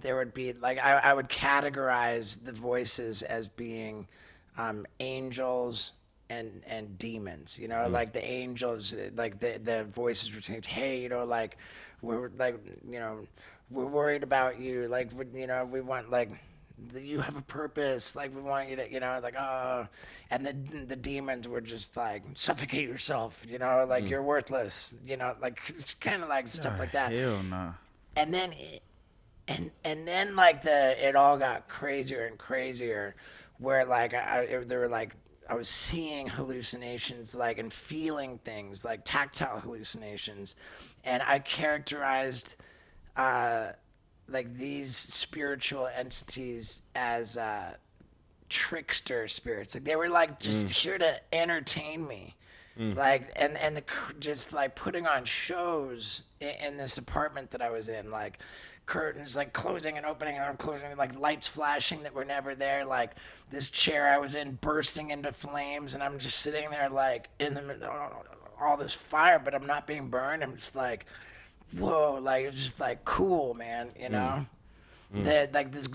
there would be like I would categorize the voices as being angels and demons. You know, like the angels, like the voices were saying, "Hey, you know, like we're like, you know, we're worried about you. Like, you know, we want like." You have a purpose, like we want you to, you know, like and the demons were just like suffocate yourself, you know, like you're worthless, you know, like it's kind of like stuff like that. Hell no. And then and then like it all got crazier and crazier, where like there were like I was seeing hallucinations, like, and feeling things like tactile hallucinations, and I characterized like these spiritual entities as trickster spirits. Like they were like just here to entertain me, Like, and just like putting on shows in this apartment that I was in, like curtains like closing and opening and closing, like lights flashing that were never there, like this chair I was in bursting into flames, and I'm just sitting there like in the middle of all this fire, but I'm not being burned. I'm just like, whoa, like it's just like cool, man, you know? That like this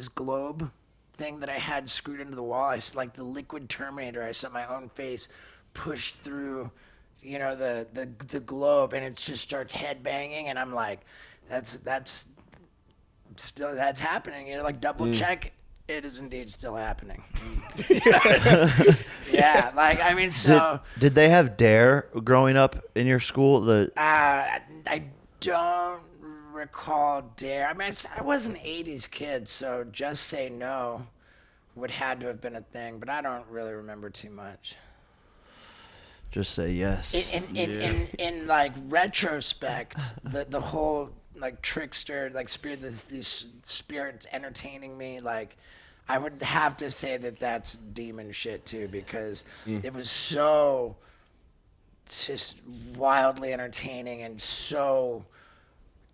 globe thing that I had screwed into the wall, like the liquid Terminator, I saw my own face push through, you know, the globe, and it just starts head banging, and I'm like, that's happening, you know, like double check, it is indeed still happening. Yeah, like I mean, so Did they have Dare growing up in your school? I don't recall Dare. I mean, I was an 80s kid, so Just Say No would had to have been a thing, but I don't really remember too much. Just say yes. In like retrospect, the whole like trickster, like spirit, these spirits entertaining me, like I would have to say that that's demon shit too, because it was so just wildly entertaining and so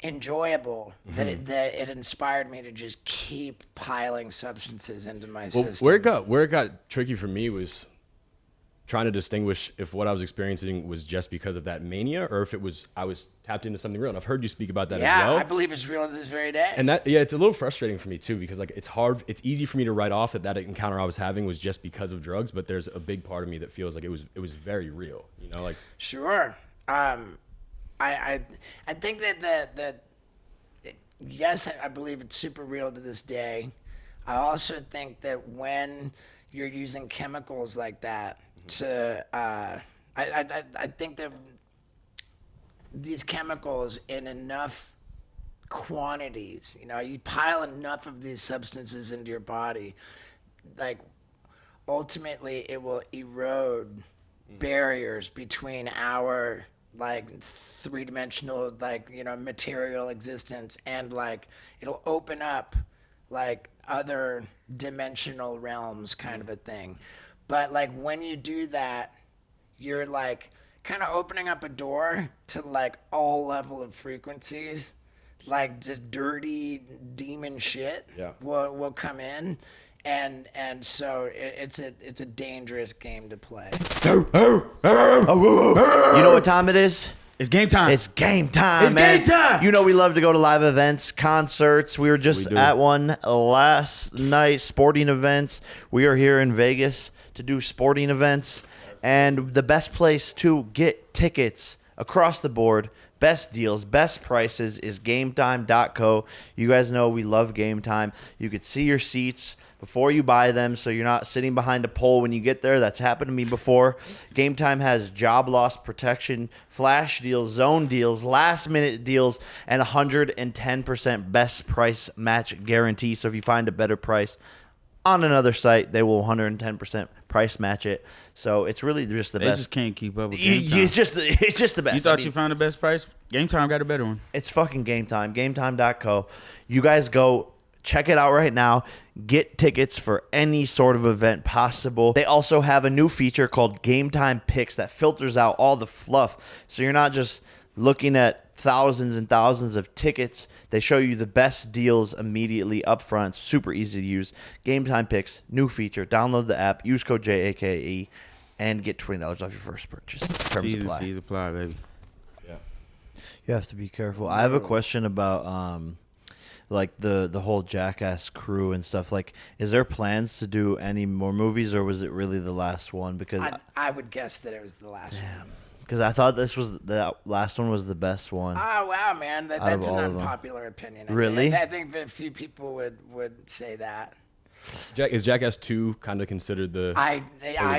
enjoyable that it inspired me to just keep piling substances into my system. Where it got tricky for me was trying to distinguish if what I was experiencing was just because of that mania, or if I was tapped into something real. And I've heard you speak about that as well. I believe it's real to this very day. And that, it's a little frustrating for me too, because like it's easy for me to write off that encounter I was having was just because of drugs, but there's a big part of me that feels like it was very real, you know, like. Sure. I think that yes, I believe it's super real to this day. I also think that when you're using chemicals like that I think that these chemicals in enough quantities, you know, you pile enough of these substances into your body, like ultimately it will erode barriers between our like three-dimensional, like, you know, material existence, and like it'll open up like other dimensional realms kind of a thing. But like when you do that, you're like kind of opening up a door to like all level of frequencies, like just dirty demon shit will come in, and so it's a dangerous game to play. You know what time it is? It's game time. It's game time, It's man. game time. You know we love to go to live events, concerts. We were just at one last night, sporting events. We are here in Vegas to do sporting events. And the best place to get tickets across the board, best deals, best prices is GameTime.co. You guys know we love Game Time. You could see your seats before you buy them, so you're not sitting behind a pole when you get there. That's happened to me before. Game Time has job loss protection, flash deals, zone deals, last-minute deals, and 110% best price match guarantee. So if you find a better price on another site, they will 110% price match it. So it's really just the They best. just can't keep up with Game Time. It's just the best. You thought I mean, you found the best price? Game Time got a better one. it's fucking Game Time. GameTime.co. You guys go check it out right now. Get tickets for any sort of event possible. They also have a new feature called Game Time Picks that filters out all the fluff. So you're not just looking at thousands and thousands of tickets. They show you the best deals immediately up front. It's super easy to use. Game Time Picks, new feature. Download the app. Use code JAKE and get $20 off your first purchase. Terms apply. T's apply, baby. Yeah. You have to be careful. I have a question about like the whole Jackass crew and stuff. Like, is there plans to do any more movies, or was it really the last one? Because I would guess that it was the last one. because I thought the last one was the best one. Oh wow, man, Out of that's all an of them. unpopular opinion. Really? I think that a few people would say that. Is Jackass 2 kind of considered the I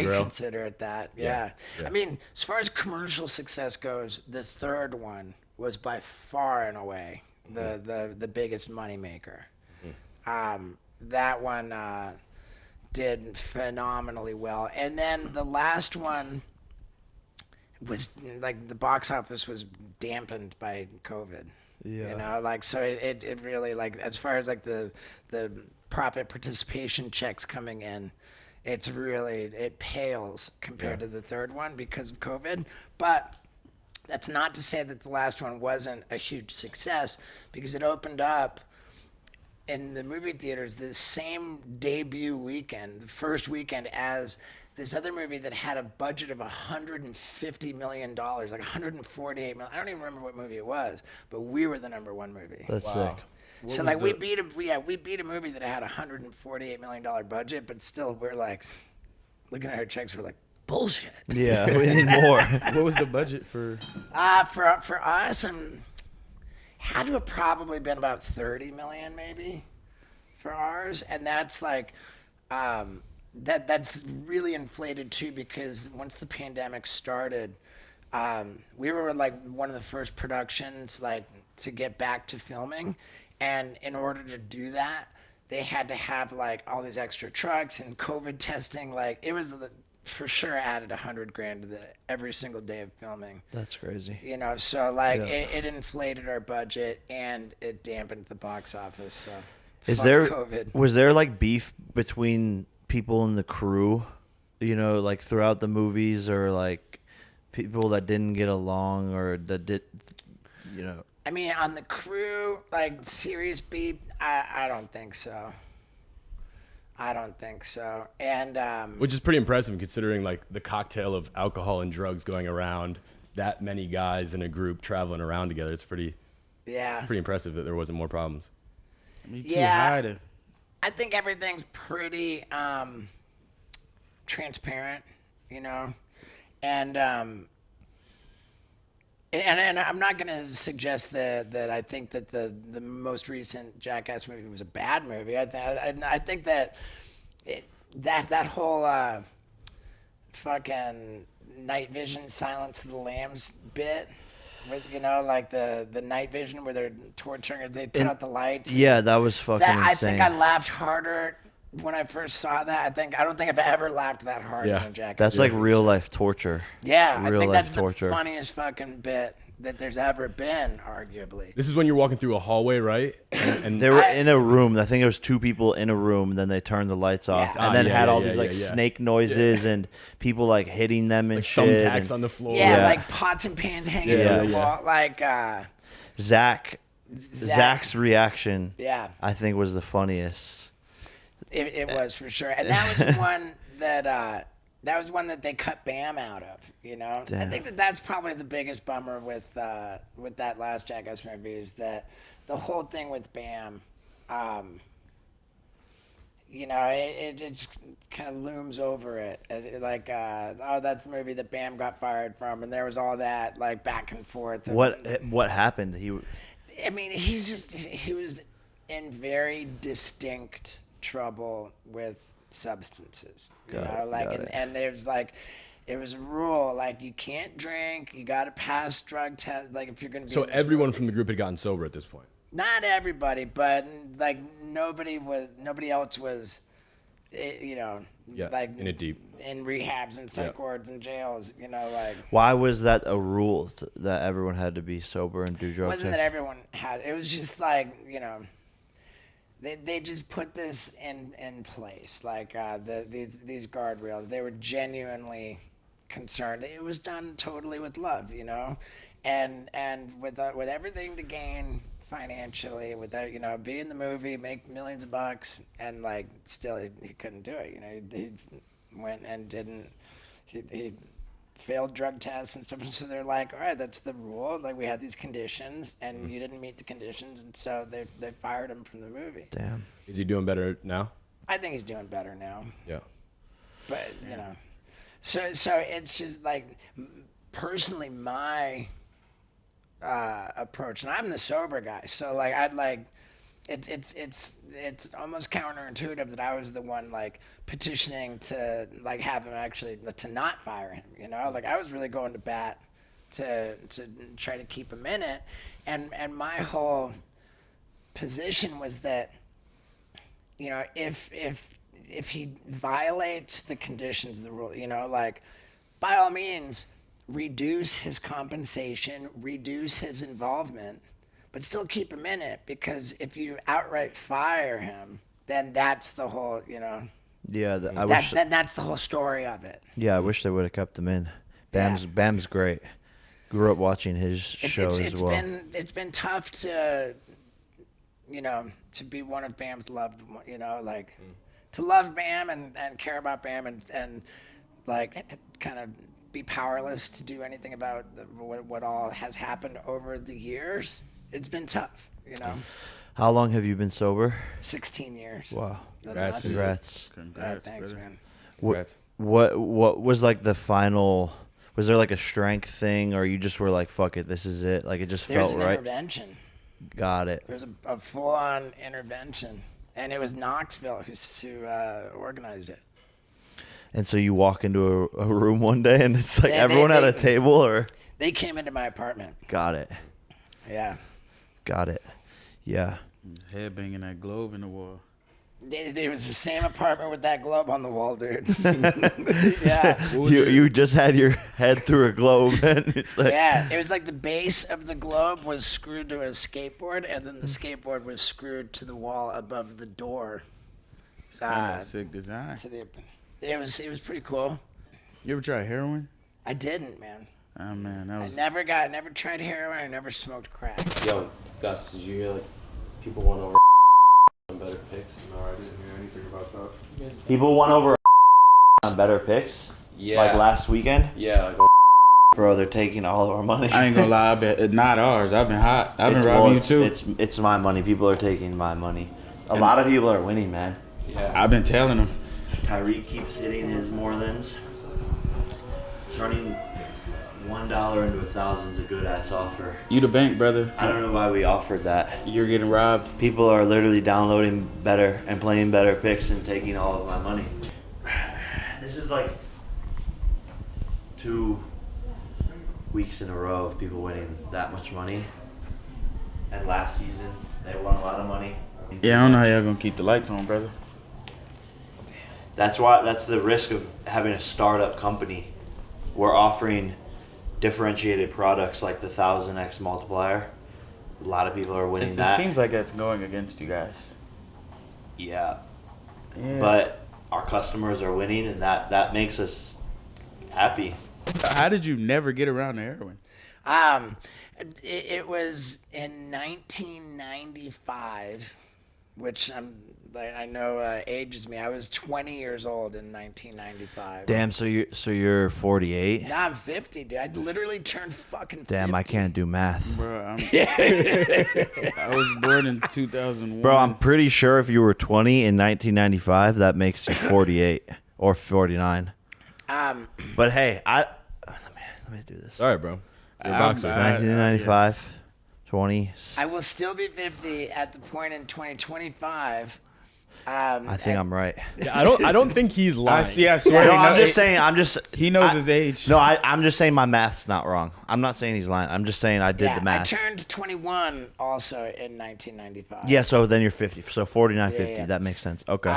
Grail? consider it that. Yeah. I mean, as far as commercial success goes, the third one was by far and away the biggest moneymaker. That one did phenomenally well, and then the last one was like the box office was dampened by COVID. Yeah. You know, like so it really, like, as far as like the profit participation checks coming in, It's really, it pales compared to the third one because of COVID. But that's not to say that the last one wasn't a huge success, because it opened up in the movie theaters the same debut weekend, the first weekend, as this other movie that had a budget of $150 million, like $148 million. I don't even remember what movie it was, but we were the #1 movie. That's sick. So like we beat a movie that had a $148 million budget, but still we're like looking at our checks, we're like, bullshit. Yeah, we need more. What was the budget for? For us, had to have probably been about 30 million maybe for ours, and that's like that's really inflated too, because once the pandemic started, we were like one of the first productions like to get back to filming, and in order to do that, they had to have like all these extra trucks and COVID testing. Like it was for sure added $100,000 to every single day of filming. That's crazy. You know, so like it inflated our budget and it dampened the box office. So Was there like beef between people in the crew, you know, like throughout the movies, or like people that didn't get along or that did, you know? I mean, on the crew, like serious beef, I don't think so. I don't think so. And which is pretty impressive considering like the cocktail of alcohol and drugs going around, that many guys in a group traveling around together. It's pretty impressive that there wasn't more problems. Me too high to. I think everything's pretty transparent, you know, and I'm not going to suggest that I think that the most recent Jackass movie was a bad movie. I think that that whole fucking night vision Silence of the Lambs bit, with, you know, like the night vision where they're torturing, they put out the lights. Yeah, that was fucking insane. I think I laughed harder when I first saw that. I don't think I've ever laughed that hard in a Jackass. That's like real life torture. Yeah, real I think life that's torture. the funniest fucking bit that there's ever been, arguably. This is when you're walking through a hallway, right? And They were in a room. I think it was 2 people in a room. Then they turned the lights off, Yeah. and then had all these yeah, like yeah. snake noises and people like hitting them and like shit. thumbtacks and on the floor. Yeah, Yeah. like pots and pans hanging Yeah, from the yeah. wall. Like, Zach's reaction, yeah, I think, was the funniest. it was for sure. And that was the one that they cut Bam out of, you know? I Damn. think that's probably the biggest bummer with that last Jackass movie, is that the whole thing with Bam, you know, it just kind of looms over it. Like, oh, that's the movie that Bam got fired from, and there was all that, like, back and forth. What happened? I mean, he was in very distinct trouble with substances. You Got know, it, like, got it. and there's like, it was a rule, like you can't drink, you got to pass drug test, like if you're gonna be. So in this everyone movie. from the group had gotten sober at this point. Not everybody, but like nobody else was, you know, like in it deep. in rehabs and psych wards and jails, you know, like. Why was that a rule that everyone had to be sober and do It drugs? wasn't that everyone had. It was just like, you know, they just put this in place, like these guardrails. They were genuinely concerned. It was done totally with love, you know, and with everything to gain financially, with that, you know, be in the movie, make millions of bucks, and like still he couldn't do it. You know, he went and didn't. He failed drug tests and stuff, so they're like, all right, that's the rule, like we had these conditions and you didn't meet the conditions, and so they fired him from the movie. Damn. Is he doing better now? I think he's doing better now, Yeah. but you know, so it's just like, personally, my approach, and I'm the sober guy, so like I'd like, it's almost counterintuitive that I was the one like petitioning to like have him actually to not fire him, you know, like I was really going to bat to try to keep him in it, and my whole position was that, you know, if he violates the conditions of the rule, you know, like by all means reduce his compensation, reduce his involvement, but still keep him in it, because if you outright fire him, then that's the whole, you know. Yeah, I wish. That's the whole story of it. Yeah, I wish they would have kept him in. Bam's great. Grew up watching his show as well. It's been tough to, to be one of Bam's loved, to love Bam and care about Bam and like kind of be powerless to do anything about what all has happened over the years. It's been tough, How long have you been sober? 16 years. Wow. Congrats. Congrats. Thanks, brother. man. Congrats. What was like the final? Was there like a strength thing, or you just were like, "Fuck it, this is it"? Like it just There's felt an right. intervention. Got it. There's a full-on intervention, and it was Knoxville who organized it. And so you walk into a room one day, and it's like They- everyone they- at a they- table, or They came into my apartment. got it. Yeah. Got it. Yeah. Head banging that globe in the wall. It was the same apartment with that globe on the wall, dude. Yeah. You just had your head through a globe, and it's like Yeah, it was like the base of the globe was screwed to a skateboard, and then the skateboard was screwed to the wall above the door. It's kind of a sick design. It was pretty cool. You ever try heroin? I didn't, man. Oh man, that I was. never tried heroin. I never smoked crack. Yo, Gus, did you hear like people won over on better picks? No, I didn't hear anything about that. people won over on better picks. Yeah. Like last weekend, Yeah, like bro. They're taking all of our money. I ain't gonna lie, not ours. I've been hot. I've been robbing you too. It's my money. People are taking my money. A lot of people are winning, man. yeah. I've been telling them. Tyreek keeps hitting his Morelands. Turning $1 into 1,000 is a good ass offer. You the bank, brother. I don't know why we offered that. You're getting robbed. People are literally downloading better and playing better picks and taking all of my money. This is like 2 weeks in a row of people winning that much money. And last season, they won a lot of money. Yeah, I don't know how y'all gonna keep the lights on, brother. That's the risk of having a startup company. We're offering differentiated products like the 1000x multiplier. A lot of people are winning It that. seems like that's going against you guys. Yeah. Yeah. But our customers are winning, and that makes us happy. How did you never get around to heroin? It was in 1995, which I know ages me. I was 20 years old in 1995. Damn, so you're 48? Now I'm 50, dude. I literally turned fucking 50. Damn, I can't do math. Bro, I was born in 2001. Bro, I'm pretty sure if you were 20 in 1995, that makes you 48 or 49. But hey, let me do this. All right, bro. You're a I'm boxer. bad. 1995, 20. I will still be 50 at the point in 2025. I think I'm right. Yeah, I don't think he's lying. I swear. No, he I'm knows- just saying. He knows his age. No, I'm just saying my math's not wrong. I'm not saying he's lying. I'm just saying I did the math. I turned 21 also in 1995. Yeah, so then you're 50. So 49, 50. yeah. That makes sense. Okay.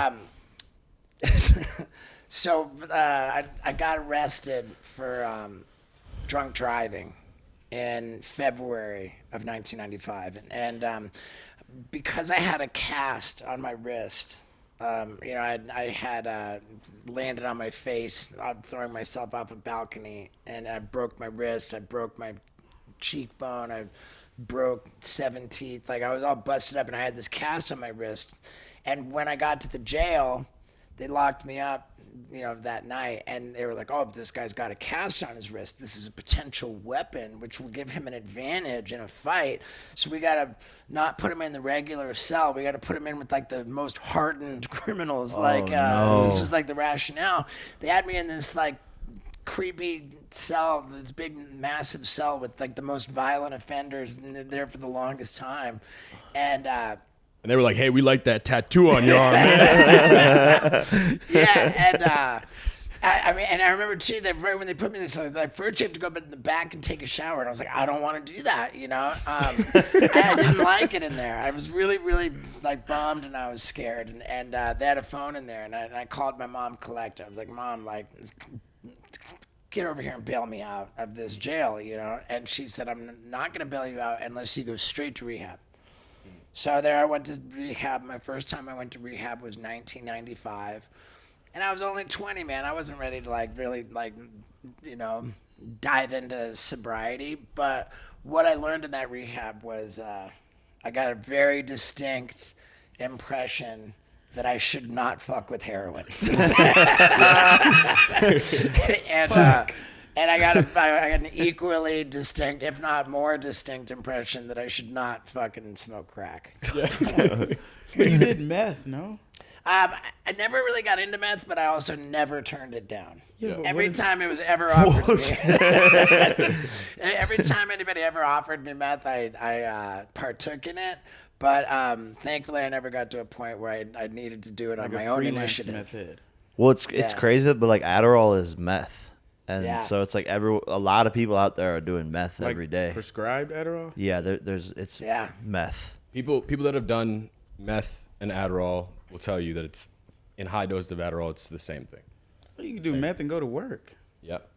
So I got arrested for drunk driving in February of 1995, and because I had a cast on my wrist, I had landed on my face, throwing myself off a balcony, and I broke my wrist, I broke my cheekbone, I broke 7 teeth, like I was all busted up, and I had this cast on my wrist. And when I got to the jail, they locked me up, that night, and they were like, "Oh, this guy's got a cast on his wrist. This is a potential weapon, which will give him an advantage in a fight. So we gotta not put him in the regular cell. We gotta put him in with like the most hardened criminals. no. This was like the rationale. They had me in this like creepy cell, this big, massive cell with like the most violent offenders, and they're there for the longest time, and." And they were like, "Hey, we like that tattoo on your arm, man." Yeah, and I remember too that right when they put me in this, like first you have to go up in the back and take a shower, and I was like, I don't want to do that, I didn't like it in there. I was really, really like bummed, and I was scared, and they had a phone in there, and I called my mom collect. I was like, Mom, like, get over here and bail me out of this jail, and she said, I'm not gonna bail you out unless you go straight to rehab. So there I went to rehab. My first time I went to rehab was 1995. And I was only 20, man. I wasn't ready to like really like, dive into sobriety. But what I learned in that rehab was I got a very distinct impression that I should not fuck with heroin. And I got an equally distinct, if not more distinct, impression that I should not fucking smoke crack. But you did meth, no? I never really got into meth, but I also never turned it down. Yeah, but Every what is- time it was ever offered me, every time anybody ever offered me meth, I partook in it. But thankfully, I never got to a point where I needed to do it on Like my a own freelance initiative. meth head. Well, it's Yeah. crazy, but like Adderall is meth, and Yeah. so it's like a lot of people out there are doing meth Like every day. prescribed Adderall? Yeah, it's Yeah. meth. People that have done meth and Adderall will tell you that it's in high doses of Adderall, it's the same thing. Well, you can do meth and go to work. Yep.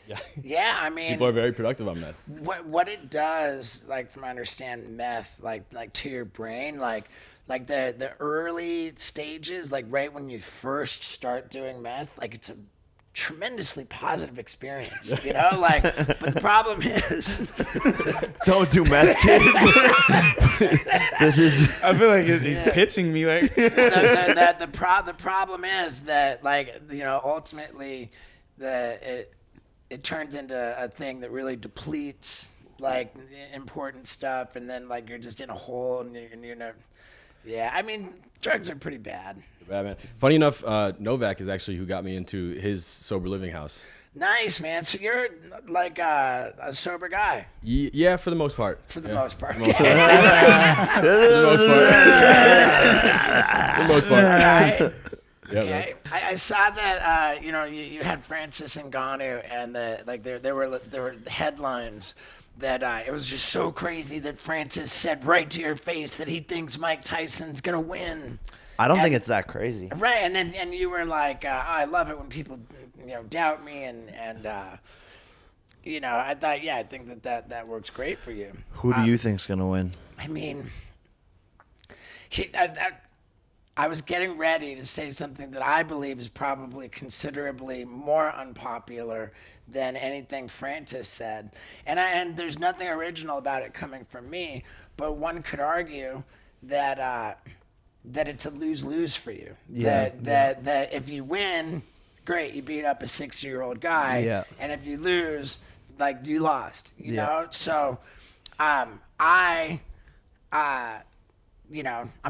Yeah. Yeah, I mean, People are very productive on meth. what it does, like from I understand meth, like to your brain, like the early stages, like right when you first start doing meth, like it's a tremendously positive experience, like, but the problem is Don't do meth, kids. This is I feel like he's pitching me like the problem is that, like, ultimately it turns into a thing that really depletes like important stuff, and then like you're just in a hole, and you're not. Yeah, I mean, drugs are pretty bad. Bad man. Funny enough, Novak is actually who got me into his sober living house. Nice, man. So you're like a sober guy Yeah, for the most part. for the Yeah. most part. For the most part. For the most part. Right. Yeah, Okay, I saw that you had Francis Ngannou, and there were headlines that it was just so crazy that Francis said right to your face that he thinks Mike Tyson's gonna win. I don't think it's that crazy. Right, and you were like, I love it when people doubt me, and I thought, I think that works great for you. Who do you think's gonna win? I mean, I was getting ready to say something that I believe is probably considerably more unpopular than anything Francis said, and there's nothing original about it coming from me, but one could argue that it's a lose-lose for you. Yeah. That if you win, great, you beat up a 60-year-old guy, Yeah. and if you lose, like, you lost. You Yeah. know, so I'm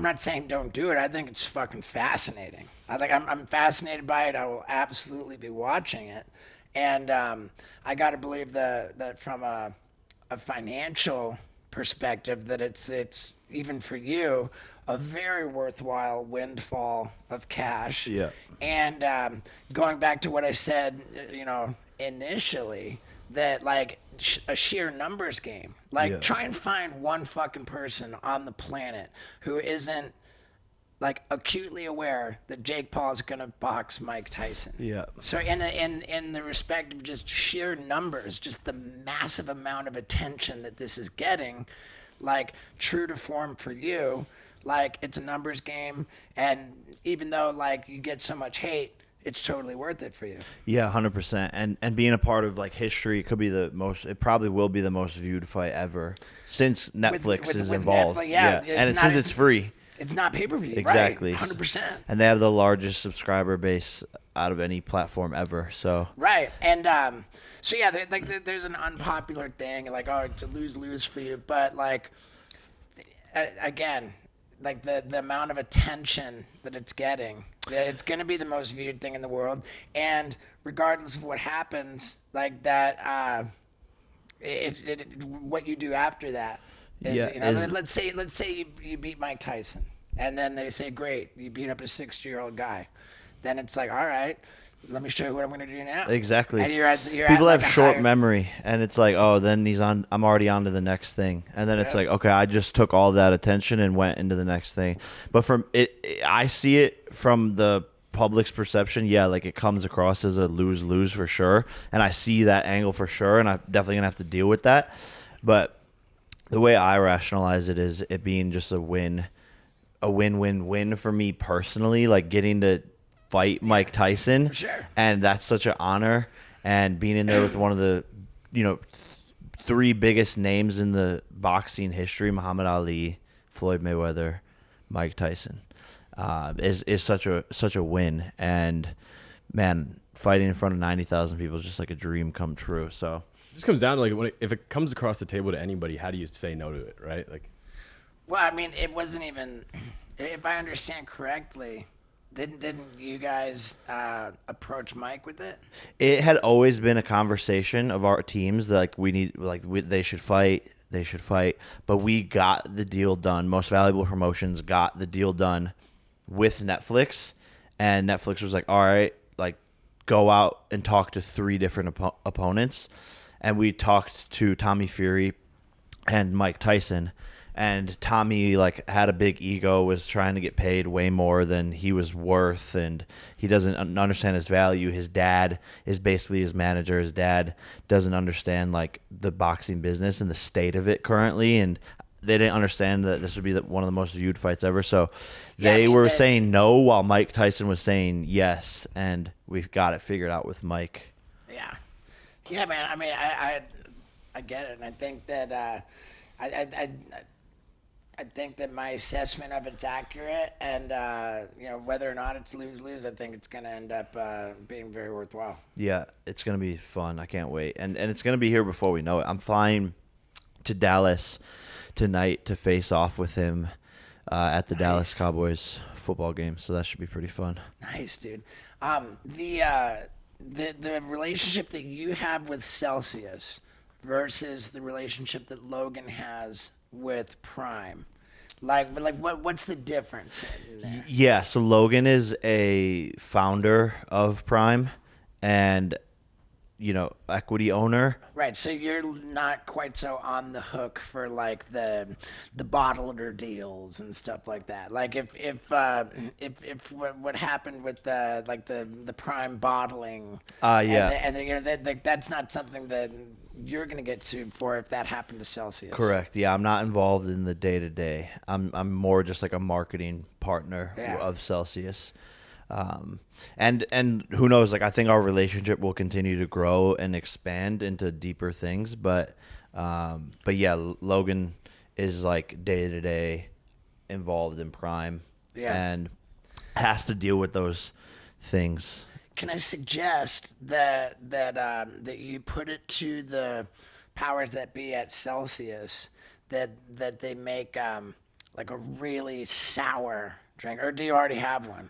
not saying don't do it. I think it's fucking fascinating. I'm fascinated by it. I will absolutely be watching it. And I got to believe that from a financial perspective, that it's even for you a very worthwhile windfall of cash. Yeah. And going back to what I said, initially, that like a sheer numbers game. Like, Yeah. try and find one fucking person on the planet who isn't like acutely aware that Jake Paul's gonna box Mike Tyson. Yeah. So in the respect of just sheer numbers, just the massive amount of attention that this is getting, like, true to form for you, like, it's a numbers game, and even though like you get so much hate, it's totally worth it for you. Yeah, 100%. And being a part of like history, it probably will be the most viewed fight ever since Netflix is involved. Netflix, yeah. And since it's free. It's not pay-per-view, Exactly. right? 100%. And they have the largest subscriber base out of any platform ever. So Right, and so yeah, there's an unpopular thing, like, oh, it's a lose-lose for you, but like, again, like the amount of attention that it's getting, it's going to be the most viewed thing in the world, and regardless of what happens, like that, what you do after that is, Yeah, let's say you beat Mike Tyson, and then they say, great, you beat up a 60-year-old guy, then it's like, all right, let me show you what I'm going to do now. Exactly. And you're people at have like a short higher- memory, and it's like, oh, then I'm already on to the next thing, and then it's like, okay, I just took all that attention and went into the next thing. But from I see it from the public's perception, yeah, like it comes across as a lose-lose for sure, and I see that angle for sure, and I'm definitely gonna have to deal with that. But the way I rationalize it is it being just a win-win-win for me personally, like getting to fight Mike Tyson. Sure. And that's such an honor. And being in there with one of the, three biggest names in the boxing history, Muhammad Ali, Floyd Mayweather, Mike Tyson, is such a win. And man, fighting in front of 90,000 people is just like a dream come true. So It just comes down to like if it comes across the table to anybody, how do you say no to it, right? Like, Well, I mean, it wasn't even, if I understand correctly, didn't you guys approach Mike with it? it had always been a conversation of our teams that they should fight, but we got the deal done. Most Valuable Promotions got the deal done with Netflix, and Netflix was like, all right, like go out and talk to 3 different opponents. And we talked to Tommy Fury and Mike Tyson. And Tommy like had a big ego, was trying to get paid way more than he was worth, and he doesn't understand his value. His dad is basically his manager. His dad doesn't understand like the boxing business and the state of it currently, and they didn't understand that this would be one of the most viewed fights ever. So they were saying no while Mike Tyson was saying yes, and we've got it figured out with Mike. Yeah, man. I mean, I get it, and I think that I think that my assessment of it's accurate, and whether or not it's lose-lose, I think it's going to end up being very worthwhile. Yeah, it's going to be fun. I can't wait. And it's going to be here before we know it. I'm flying to Dallas tonight to face off with him at the Dallas Cowboys football game, so that should be pretty fun. Nice, dude. The relationship that you have with Celsius versus the relationship that Logan has with Prime, what's the difference in there? Yeah, so Logan is a founder of Prime and equity owner. Right, so you're not quite so on the hook for like the bottler deals and stuff like that. Like if what happened with the Prime bottling, and that's not something that you're gonna get sued for if that happened to Celsius. Correct. Yeah, I'm not involved in the day to day. I'm more just like a marketing partner of Celsius. And who knows, like I think our relationship will continue to grow and expand into deeper things, but yeah, Logan is like day to day involved in Prime and has to deal with those things. Can I suggest that you put it to the powers that be at Celsius that they make like a really sour drink, or do you already have one?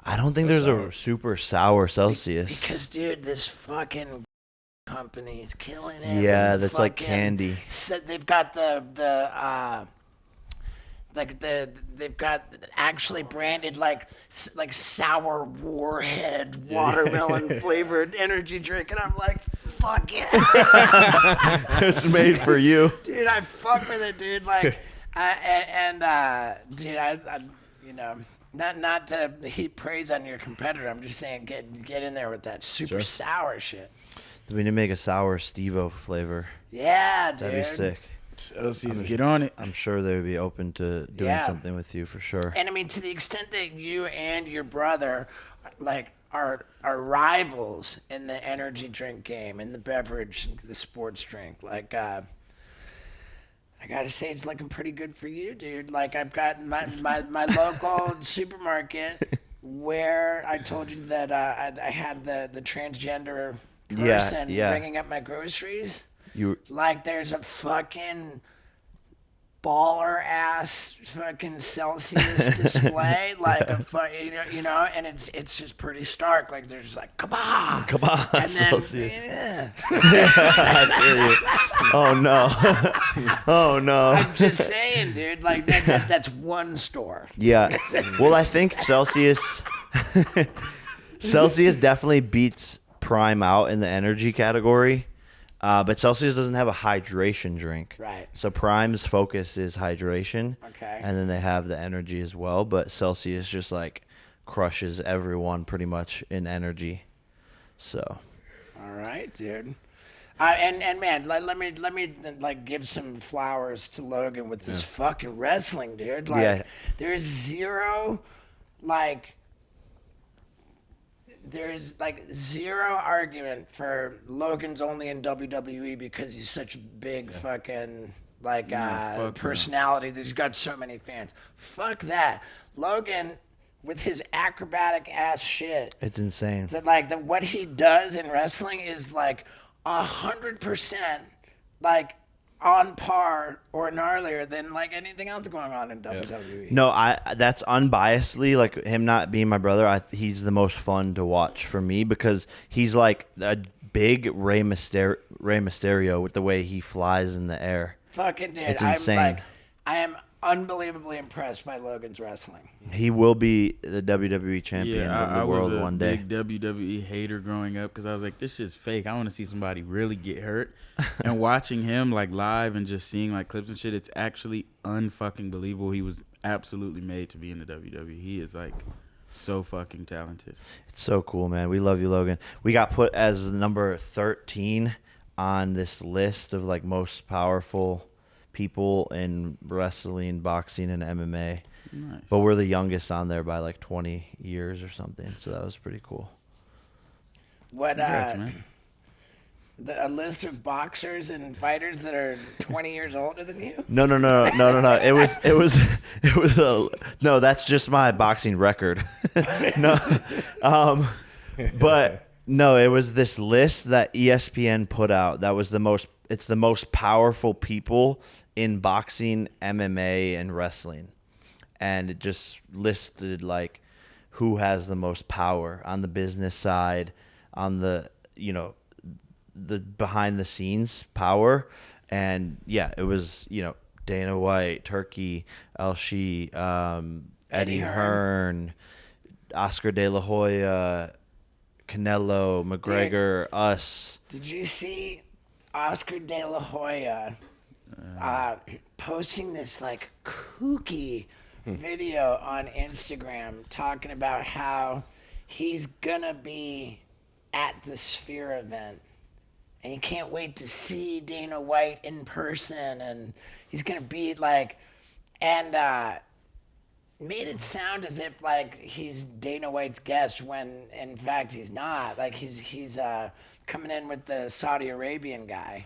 I don't think there's a super sour Celsius. Because, dude, this fucking company is killing it. Yeah, that's like candy. So they've got they've got actually branded like sour warhead watermelon flavored energy drink, and I'm like, fuck yeah. It's made for you, dude. I fuck with it, dude. Like, dude, I Not to heap praise on your competitor. I'm just saying get in there with that super sour shit. We need to make a sour Steve-O flavor. Yeah, dude. That'd be sick. Celsius, get on it. I'm sure they would be open to doing something with you for sure. And I mean, to the extent that you and your brother are rivals in the energy drink game, in the beverage, the sports drink, I gotta say, it's looking pretty good for you, dude. Like, I've got my local supermarket where I told you that I had the transgender person bringing up my groceries. There's a fucking baller ass fucking Celsius display, and it's just pretty stark. Like, they're just like, come on, and Celsius. Then, I feel you. Oh no, oh no. I'm just saying, dude. Like that's one store. Yeah. Well, I think Celsius definitely beats Prime out in the energy category. But Celsius doesn't have a hydration drink. Right. So Prime's focus is hydration. Okay. And then they have the energy as well. But Celsius just like crushes everyone pretty much in energy. So. All right, dude. And man, let me like give some flowers to Logan with this fucking wrestling, dude. Like, there's zero like there's like zero argument for Logan's only in WWE because he's such a big fucking fuck no. personality that he's got so many fans. Fuck that. Logan, with his acrobatic ass shit, It's insane. that like what he does in wrestling is like 100% like on par or gnarlier than like anything else going on in WWE. No, that's unbiasedly, like him not being my brother. He's the most fun to watch for me because he's like a big Rey Mysterio with the way he flies in the air. Fucking dude, It's insane. I am unbelievably impressed by Logan's wrestling. He will be the WWE champion Yeah, of the world one day. I was a big WWE hater growing up because I was like, this shit's fake. I want to see somebody really get hurt. And watching him like live and just seeing like clips and shit, it's actually unfucking believable. He was absolutely made to be in the WWE. He is like so fucking talented. It's so cool, man. We love you, Logan. We got put as number 13 on this list of like most powerful people in wrestling, boxing, and MMA. Nice. But we're the youngest on there by like 20 years or something. So that was pretty cool. What Congrats, man. a list of boxers and fighters that are 20 years older than you? No. No, that's just my boxing record. No. But no, it was this list that ESPN put out. That was it's the most powerful people in boxing, MMA, and wrestling. And it just listed like who has the most power on the business side, on the, the behind the scenes power. And yeah, it was, Dana White, Turkey, Eddie Hearn, Oscar De La Hoya, Canelo, McGregor, us. Did you see Oscar De La Hoya posting this like kooky video on Instagram talking about how he's gonna be at the Sphere event and he can't wait to see Dana White in person, and he's gonna be like, and made it sound as if like he's Dana White's guest when in fact he's not. Like he's coming in with the Saudi Arabian guy.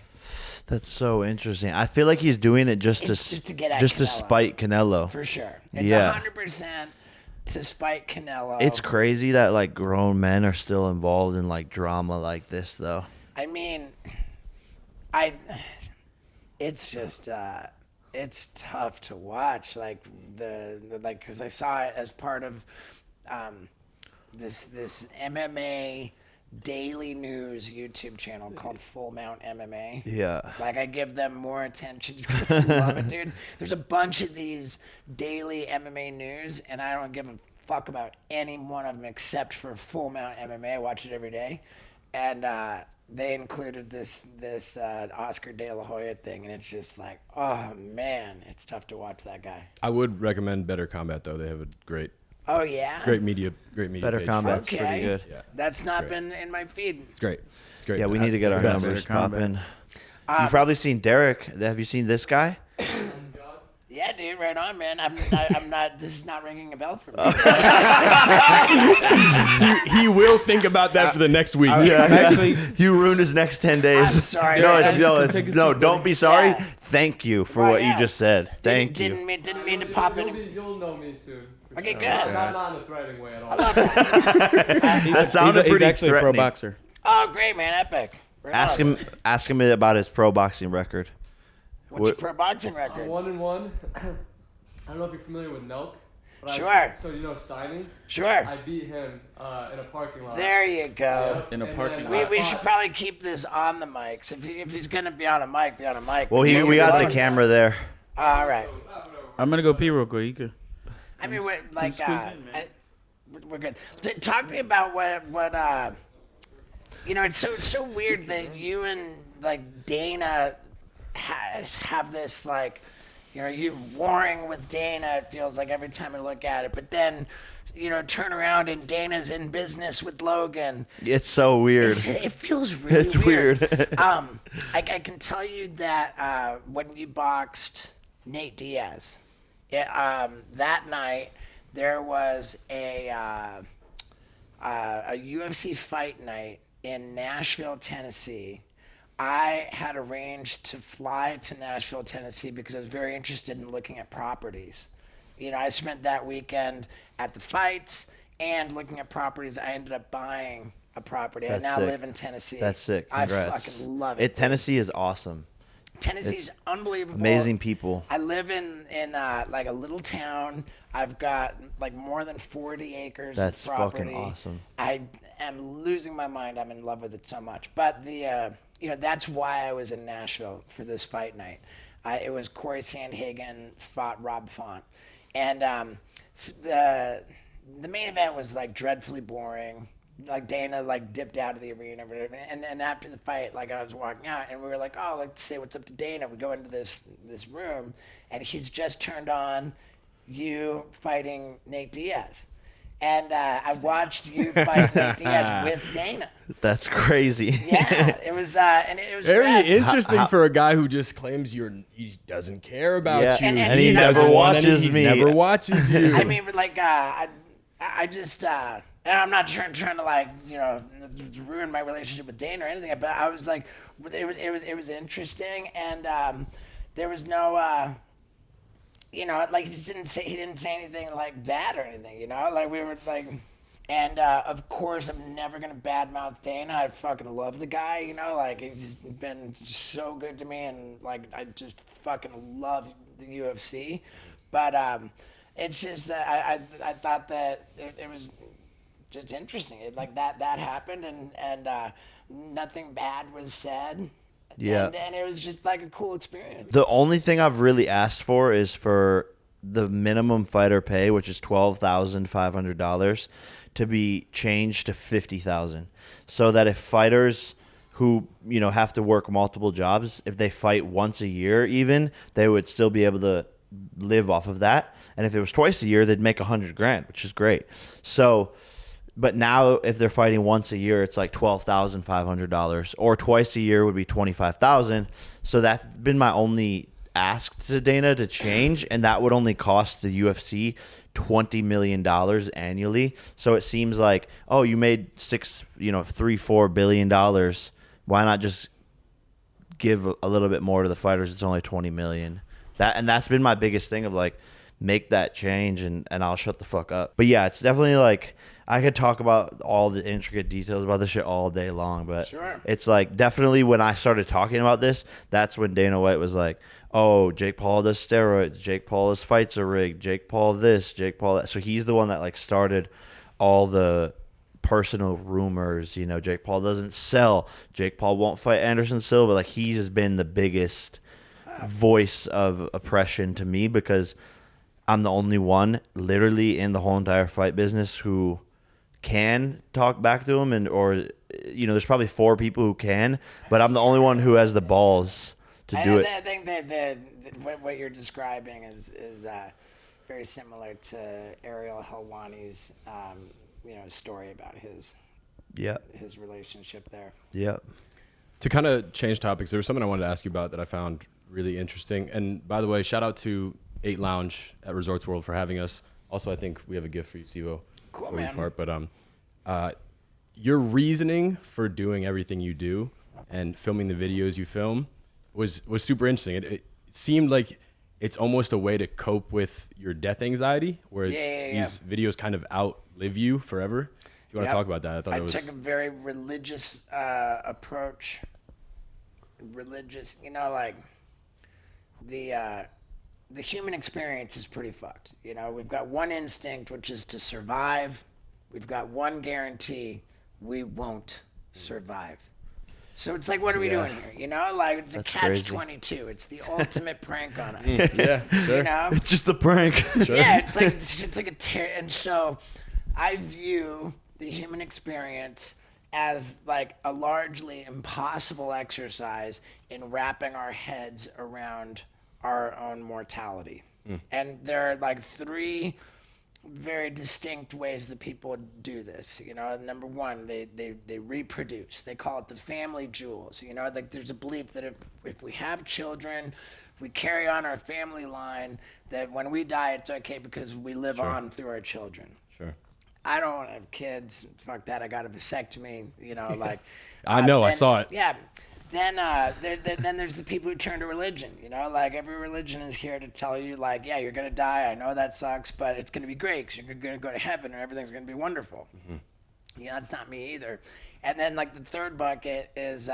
That's so interesting. I feel like he's doing it just to get at just to Canelo. spite Canelo. For sure. It's Yeah. 100% to spite Canelo. It's crazy that like grown men are still involved in like drama like this though. I mean, it's just, it's tough to watch. Like because I saw it as part of this MMA daily news YouTube channel called Full Mount MMA. Yeah. Like I give them more attention just because I love it, dude. There's a bunch of these daily MMA news, and I don't give a fuck about any one of them except for Full Mount MMA. I watch it every day, and they included this Oscar De La Hoya thing, and it's just like, oh man, it's tough to watch that guy. I would recommend Better Combat though. They have a great Oh yeah. great media Better page. Combat's Okay. pretty good. Yeah. That's not Great. been in my feed. It's great. It's great. Yeah, we need to get our Yeah, numbers Better Combat. popping. You've probably seen Derek. Have you seen this guy? Yeah, dude, right on, man. I'm not. This is not ringing a bell for me. He will think about that for the next week. Actually, You ruined his next 10 days. I'm sorry. No, man. no. Don't be sorry. Yeah. Thank you for Right, what yeah. you just said. Thank you. Didn't mean to pop in. You'll know me soon. for Okay, sure. good. Not in a threatening way at all. That sounded he's pretty actually a pro threatening. boxer. Oh, great, man, epic. Right on. Ask him about his pro boxing record. What's your pro boxing record? 1-1. I don't know if you're familiar with Nelk. But Sure. So you know Steining? Sure. I beat him in a parking lot. There you go. Yeah, In a and parking then lot. I We fought- should probably keep this on the mics. If he's gonna be on a mic, be on a mic. Well, But we got the Logan- camera there. All right. I'm gonna go pee real quick. You could. I mean, we're like, squeeze in, man. we're good. Talk to me about what it's so weird that you and like Dana have this like, you're warring with Dana. It feels like every time I look at it, but then, turn around and Dana's in business with Logan. It's so weird. It feels really It's weird. weird. I can tell you that when you boxed Nate Diaz, that night there was a a UFC fight night in Nashville, Tennessee. I had arranged to fly to Nashville, Tennessee because I was very interested in looking at properties. You know, I spent that weekend at the fights and looking at properties. I ended up buying a property. That's I now sick. live in Tennessee. That's sick. Congrats. I fucking love it. Tennessee is awesome. Tennessee's unbelievable. Amazing people. I live in like a little town. I've got like more than 40 acres That's of property. fucking awesome. I am losing my mind. I'm in love with it so much. But you know, that's why I was in Nashville for this fight night. It was Corey Sandhagen fought Rob Font, and the main event was like dreadfully boring. Like Dana like dipped out of the arena or whatever. And after the fight, like I was walking out and we were like, oh, let's say what's up to Dana. We go into this room and he's just turned on you fighting Nate Diaz. And I watched you fight Nate Diaz with Dana. That's crazy. Yeah, it was and it was Very rad. interesting for a guy who just claims he doesn't care about Yeah. you, And he you know, never doesn't want watches any- me. He never watches you. I mean, like I just and I'm not trying to like, you know, ruin my relationship with Dana or anything, but I was like, it was interesting, and there was no you know, like he didn't say anything like bad or anything, you know, like we were like, and of course I'm never gonna badmouth Dana. I fucking love the guy, you know, like he's been so good to me, and like I just fucking love the UFC, but it's just that I thought that it was just interesting. It, like that happened, and nothing bad was said. Yeah. And it was just like a cool experience. The only thing I've really asked for is for the minimum fighter pay, which is $12,500, to be changed to $50,000, so that if fighters who, you know, have to work multiple jobs, if they fight once a year, even, they would still be able to live off of that. And if it was twice a year, they'd make $100,000, which is great. So, but now if they're fighting once a year, it's like $12,500, or twice a year would be $25,000. So that's been my only ask to Dana to change, and that would only cost the UFC $20 million annually. So it seems like, oh, you made $3-4 billion. Why not just give a little bit more to the fighters? It's only $20 million. That's been my biggest thing of like, make that change and I'll shut the fuck up. But yeah, it's definitely like, I could talk about all the intricate details about this shit all day long, but Sure. It's like definitely when I started talking about this, that's when Dana White was like, oh, Jake Paul does steroids, Jake Paul's fights are rigged, Jake Paul this, Jake Paul that. So he's the one that like started all the personal rumors, you know, Jake Paul doesn't sell, Jake Paul won't fight Anderson Silva. Like he's just been the biggest voice of oppression to me, because I'm the only one literally in the whole entire fight business who can talk back to him, there's probably 4 people who can, but I'm the only one who has the balls to do it. I think that what you're describing is very similar to Ariel Helwani's story about his relationship there. Yep. To kind of change topics, there was something I wanted to ask you about that I found really interesting. And by the way, shout out to 8 Lounge at Resorts World for having us. Also, I think we have a gift for you, Sivo. Cool, before you man. part. But your reasoning for doing everything you do and filming the videos you film was super interesting. It seemed like it's almost a way to cope with your death anxiety, where these videos kind of outlive you forever. If you want to talk about that, I thought it was... took a very religious approach. Religious, like the human experience is pretty fucked. You know, we've got one instinct, which is to survive. We've got one guarantee: we won't survive. So it's like, what are we doing here? You know, like it's That's a crazy. catch-22. It's the ultimate prank on us. Yeah, sure. You know? It's just a prank. Yeah, it's like a tear. And so I view the human experience as like a largely impossible exercise in wrapping our heads around our own mortality. And there are like 3 very distinct ways that people do this. You know, number one, they reproduce. They call it the family jewels. You know, like there's a belief that if we have children, if we carry on our family line, that when we die, it's okay because we live on through our children. Sure. I don't want to have kids. Fuck that. I got a vasectomy. You know, like. I know. I then- saw it. Yeah. Then then there's the people who turn to religion. You know, like every religion is here to tell you, like, yeah, you're gonna die. I know that sucks, but it's gonna be great because you're gonna go to heaven and everything's gonna be wonderful. Yeah, that's not me either. And then like the third bucket is,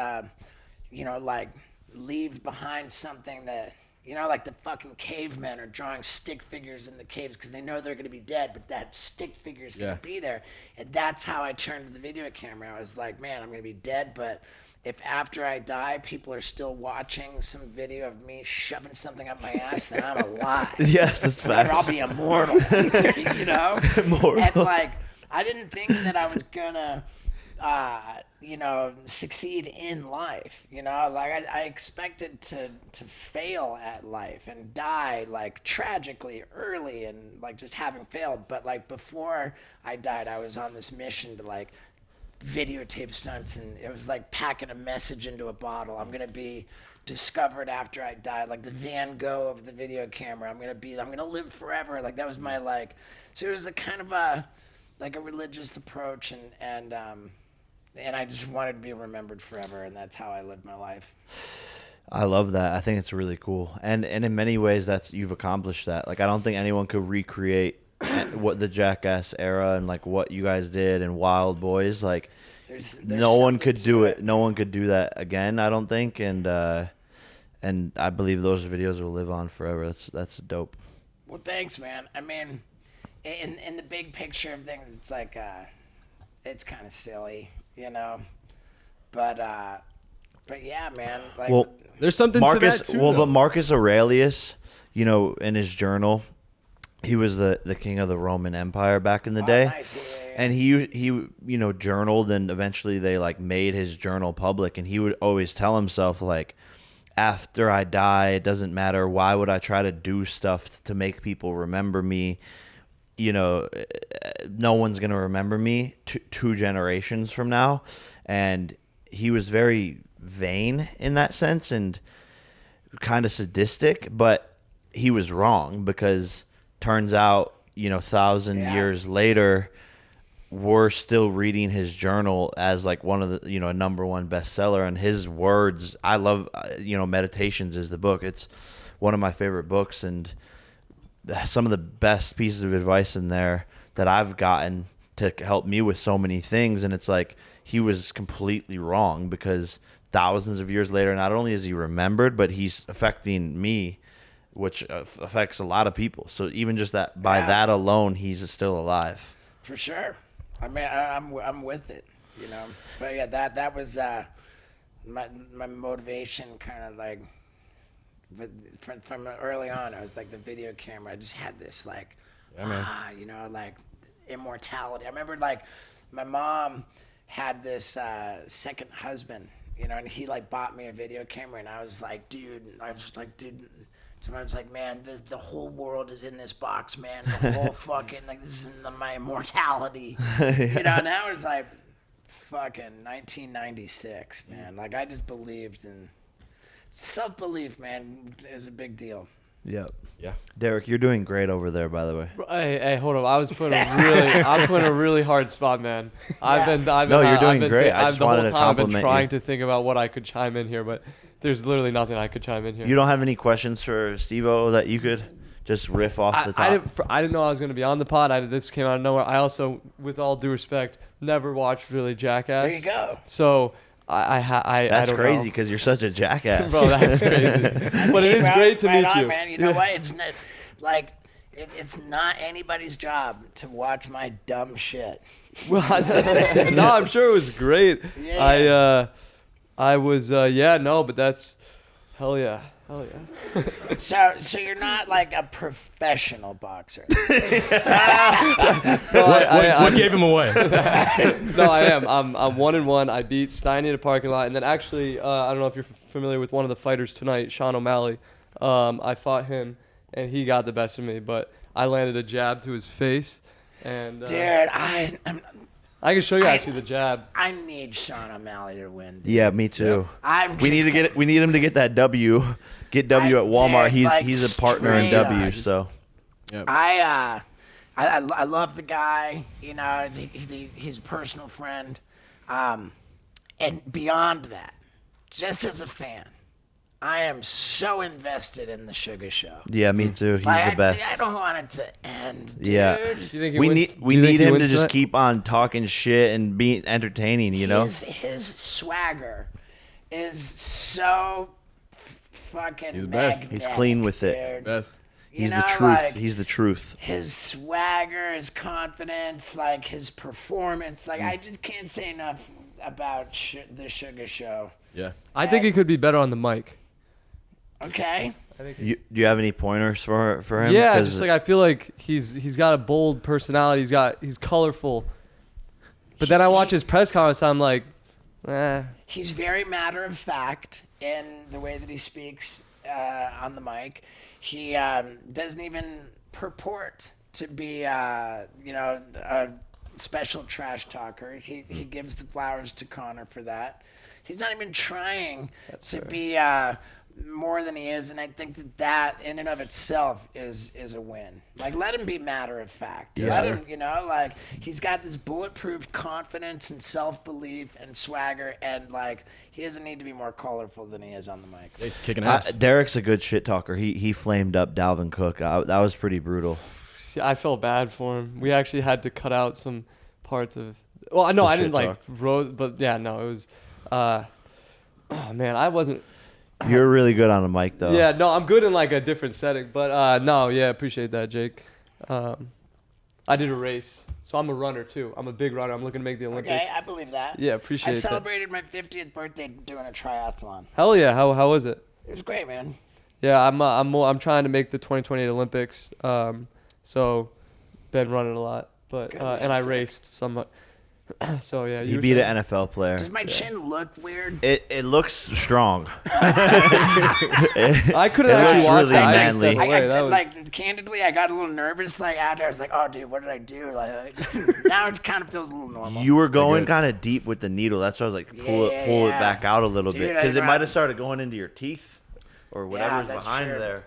you know, like leave behind something that, you know, like the fucking cavemen are drawing stick figures in the caves because they know they're going to be dead, but that stick figure's going to be there. And that's how I turned to the video camera. I was like, man, I'm going to be dead, but if after I die, people are still watching some video of me shoving something up my ass, then I'm alive. Yes, that's Or I'll facts. be immortal, you know? Immortal. And like, I didn't think that I was gonna, you know, succeed in life. You know, like I expected to fail at life and die like tragically early and like just having failed. But like before I died, I was on this mission to like videotape stunts, and it was like packing a message into a bottle. I'm gonna be discovered after I die, like the Van Gogh of the video camera. I'm gonna live forever. Like that was my like. So it was a kind of a like a religious approach, and I just wanted to be remembered forever, and that's how I lived my life. I love that. I think it's really cool, and in many ways, you've accomplished that. Like I don't think anyone could recreate what the Jackass era and like what you guys did and Wild Boys. Like There's no one something could to do it. No one could do that again. I don't think, and I believe those videos will live on forever. That's dope. Well, thanks, man. I mean, in the big picture of things, it's like it's kind of silly, you know. But yeah, man. Like, Well, There's something Marcus, to that too. well, though. but Marcus Aurelius, you know, in his journal, he was the king of the Roman Empire back in the day. nice. Yeah. And he you know journaled, and eventually they like made his journal public, and he would always tell himself like, after I die, it doesn't matter, why would I try to do stuff to make people remember me? You know, no one's going to remember me two generations from now. And he was very vain in that sense and kind of sadistic, but he was wrong, because turns out, you know, 1,000 years later, we're still reading his journal as like one of the, you know, a #1 bestseller. And his words, I love, you know, Meditations is the book. It's one of my favorite books, and some of the best pieces of advice in there that I've gotten to help me with so many things. And it's like, he was completely wrong, because thousands of years later, not only is he remembered, but he's affecting me, which affects a lot of people. So even just that, by that alone, he's still alive. For sure. I mean, I'm with it, you know. But yeah, that was my motivation, kind of like. But from early on, I was like the video camera. I just had this like, you know, like immortality. I remember like my mom had this second husband, you know, and he like bought me a video camera, and I was like, dude. Sometimes like, man, the whole world is in this box, man. The whole fucking, like, this is my immortality. You know, now it's like fucking 1996, man. Like, I just believed in self-belief, man, is a big deal. Yep. Yeah. Derek, you're doing great over there, by the way. Hey, hold on. I'm put in a really hard spot, man. No, you're doing great. I just the whole wanted to time I've been compliment trying you. to think about what I could chime in here, but there's literally nothing I could chime in here. You don't have any questions for Steve-O that you could just riff off the top? I didn't know I was going to be on the pod. This came out of nowhere. I also, with all due respect, never watched really Jackass. There you go. So I That's don't crazy, know. because you're such a jackass. Bro, that's crazy. But it is great to meet you. Man. You know what? It's not like it's not anybody's job to watch my dumb shit. Well, no, I'm sure it was great. Yeah. I was, but that's, hell yeah. So you're not like a professional boxer. What gave him away? No, I am. I'm 1-1. I beat Steiny in a parking lot, and then actually, I don't know if you're familiar with one of the fighters tonight, Sean O'Malley. I fought him, and he got the best of me, but I landed a jab to his face, and Dude, I can show you actually the jab. I need Sean O'Malley to win. Dude. Yeah, me too. We need We need him to get that W. Get W at Walmart. Dude, like, He's a partner in straight W. on. So I I love the guy. You know, he's a personal friend. And beyond that, just as a fan, I am so invested in the Sugar Show. Yeah, me too. He's Like, the best. I don't want it to end, dude. Yeah. Do you think he We wins- need we do you think need he him to wins just tonight? keep on talking shit and being entertaining, you know? His swagger is so fucking He's the best. He's magnetic, clean with it. dude. Best. You He's the know, truth. like, He's the truth. his swagger, his confidence, like his performance. Like I just can't say enough about the Sugar Show. Yeah. I think he could be better on the mic. Okay. Do you have any pointers for him? Yeah, 'Cause just like I feel like he's got a bold personality. He's colorful. But then I watch his press conference. I'm like, He's very matter of fact in the way that he speaks on the mic. He doesn't even purport to be, a special trash talker. He gives the flowers to Connor for that. He's not even trying to be more than he is, and I think that in and of itself is a win. Like, let him be matter of fact. Let him, like, he's got this bulletproof confidence and self-belief and swagger, and like, he doesn't need to be more colorful than he is on the mic. He's kicking ass. Derek's a good shit talker. He flamed up Dalvin Cook. That was pretty brutal. I felt bad for him. We actually had to cut out some parts of. Well, I know I didn't shit like roast, but yeah, no, it was. Oh man, I wasn't. You're really good on a mic, though. Yeah, no, I'm good in like a different setting, but no, yeah, appreciate that, Jake. I did a race, so I'm a runner too. I'm a big runner. I'm looking to make the Olympics. Okay, I believe that. Yeah, appreciate I that. celebrated my 50th birthday doing a triathlon. Hell yeah, how was it? It was great, man. Yeah, I'm trying to make the 2028 Olympics. So been running a lot, but Good, and man, I sick. raced some. So yeah, He were beat saying? an NFL player. Does my chin look weird? It looks strong. I couldn't It actually looks watch really that. I manly. just stepped I away. That did, was- like, candidly, I got a little nervous. Like, after I was like, "Oh, dude, what did I do?" Like, now it kind of feels a little normal. You were going kind of deep with the needle. That's why I was like, pull it Yeah. back out a little Dude, bit, I because it gra- might have started going into your teeth or whatever's that's behind true. there.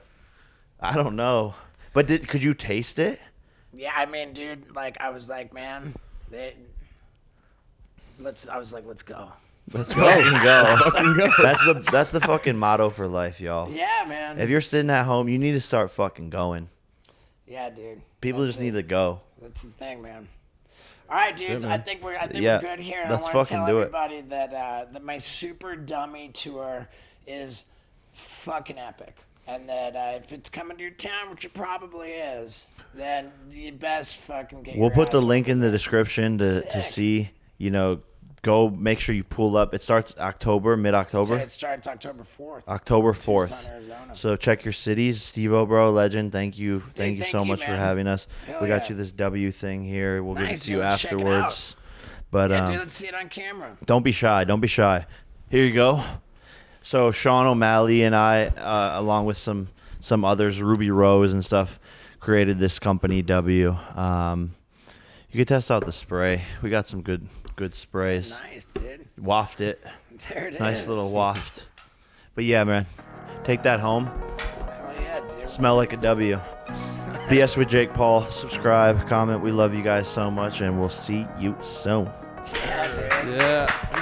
I don't know, but could you taste it? Yeah, I mean, dude, like, I was like, man, I was like, let's go. Let's fucking go. That's the fucking motto for life, y'all. Yeah, man. If you're sitting at home, you need to start fucking going. Yeah, dude. People That's just it. need to go. That's the thing, man. All right, dude. it, I man. think we're Yeah, good here. And let's I want to fucking tell do it. everybody that my Super Dummy tour is fucking epic, and that if it's coming to your town, which it probably is, then you best fucking get. We'll your put the ass link over in the there. description to Sick. see. Go make sure you pull up. It starts mid-October. It starts October 4th. October Tucson, 4th. Arizona. So check your cities. Steve-O, bro, legend. Thank you thank so you, much for man. having us. Hell We got yeah. you this W thing here. We'll give it Nice, to you dude. Let's check it afterwards. But Yeah, dude, let's see it on camera. don't be shy. Don't be shy. Here you go. So Sean O'Malley and I, along with some others, Ruby Rose and stuff, created this company W. You can test out the spray. We got some good sprays. Nice, dude. Waft it. There it is. Nice little waft. But yeah, man, take that home. Hell yeah, dude. Smell like a W. BS with Jake Paul. Subscribe, comment. We love you guys so much, and we'll see you soon. Yeah, dude. yeah.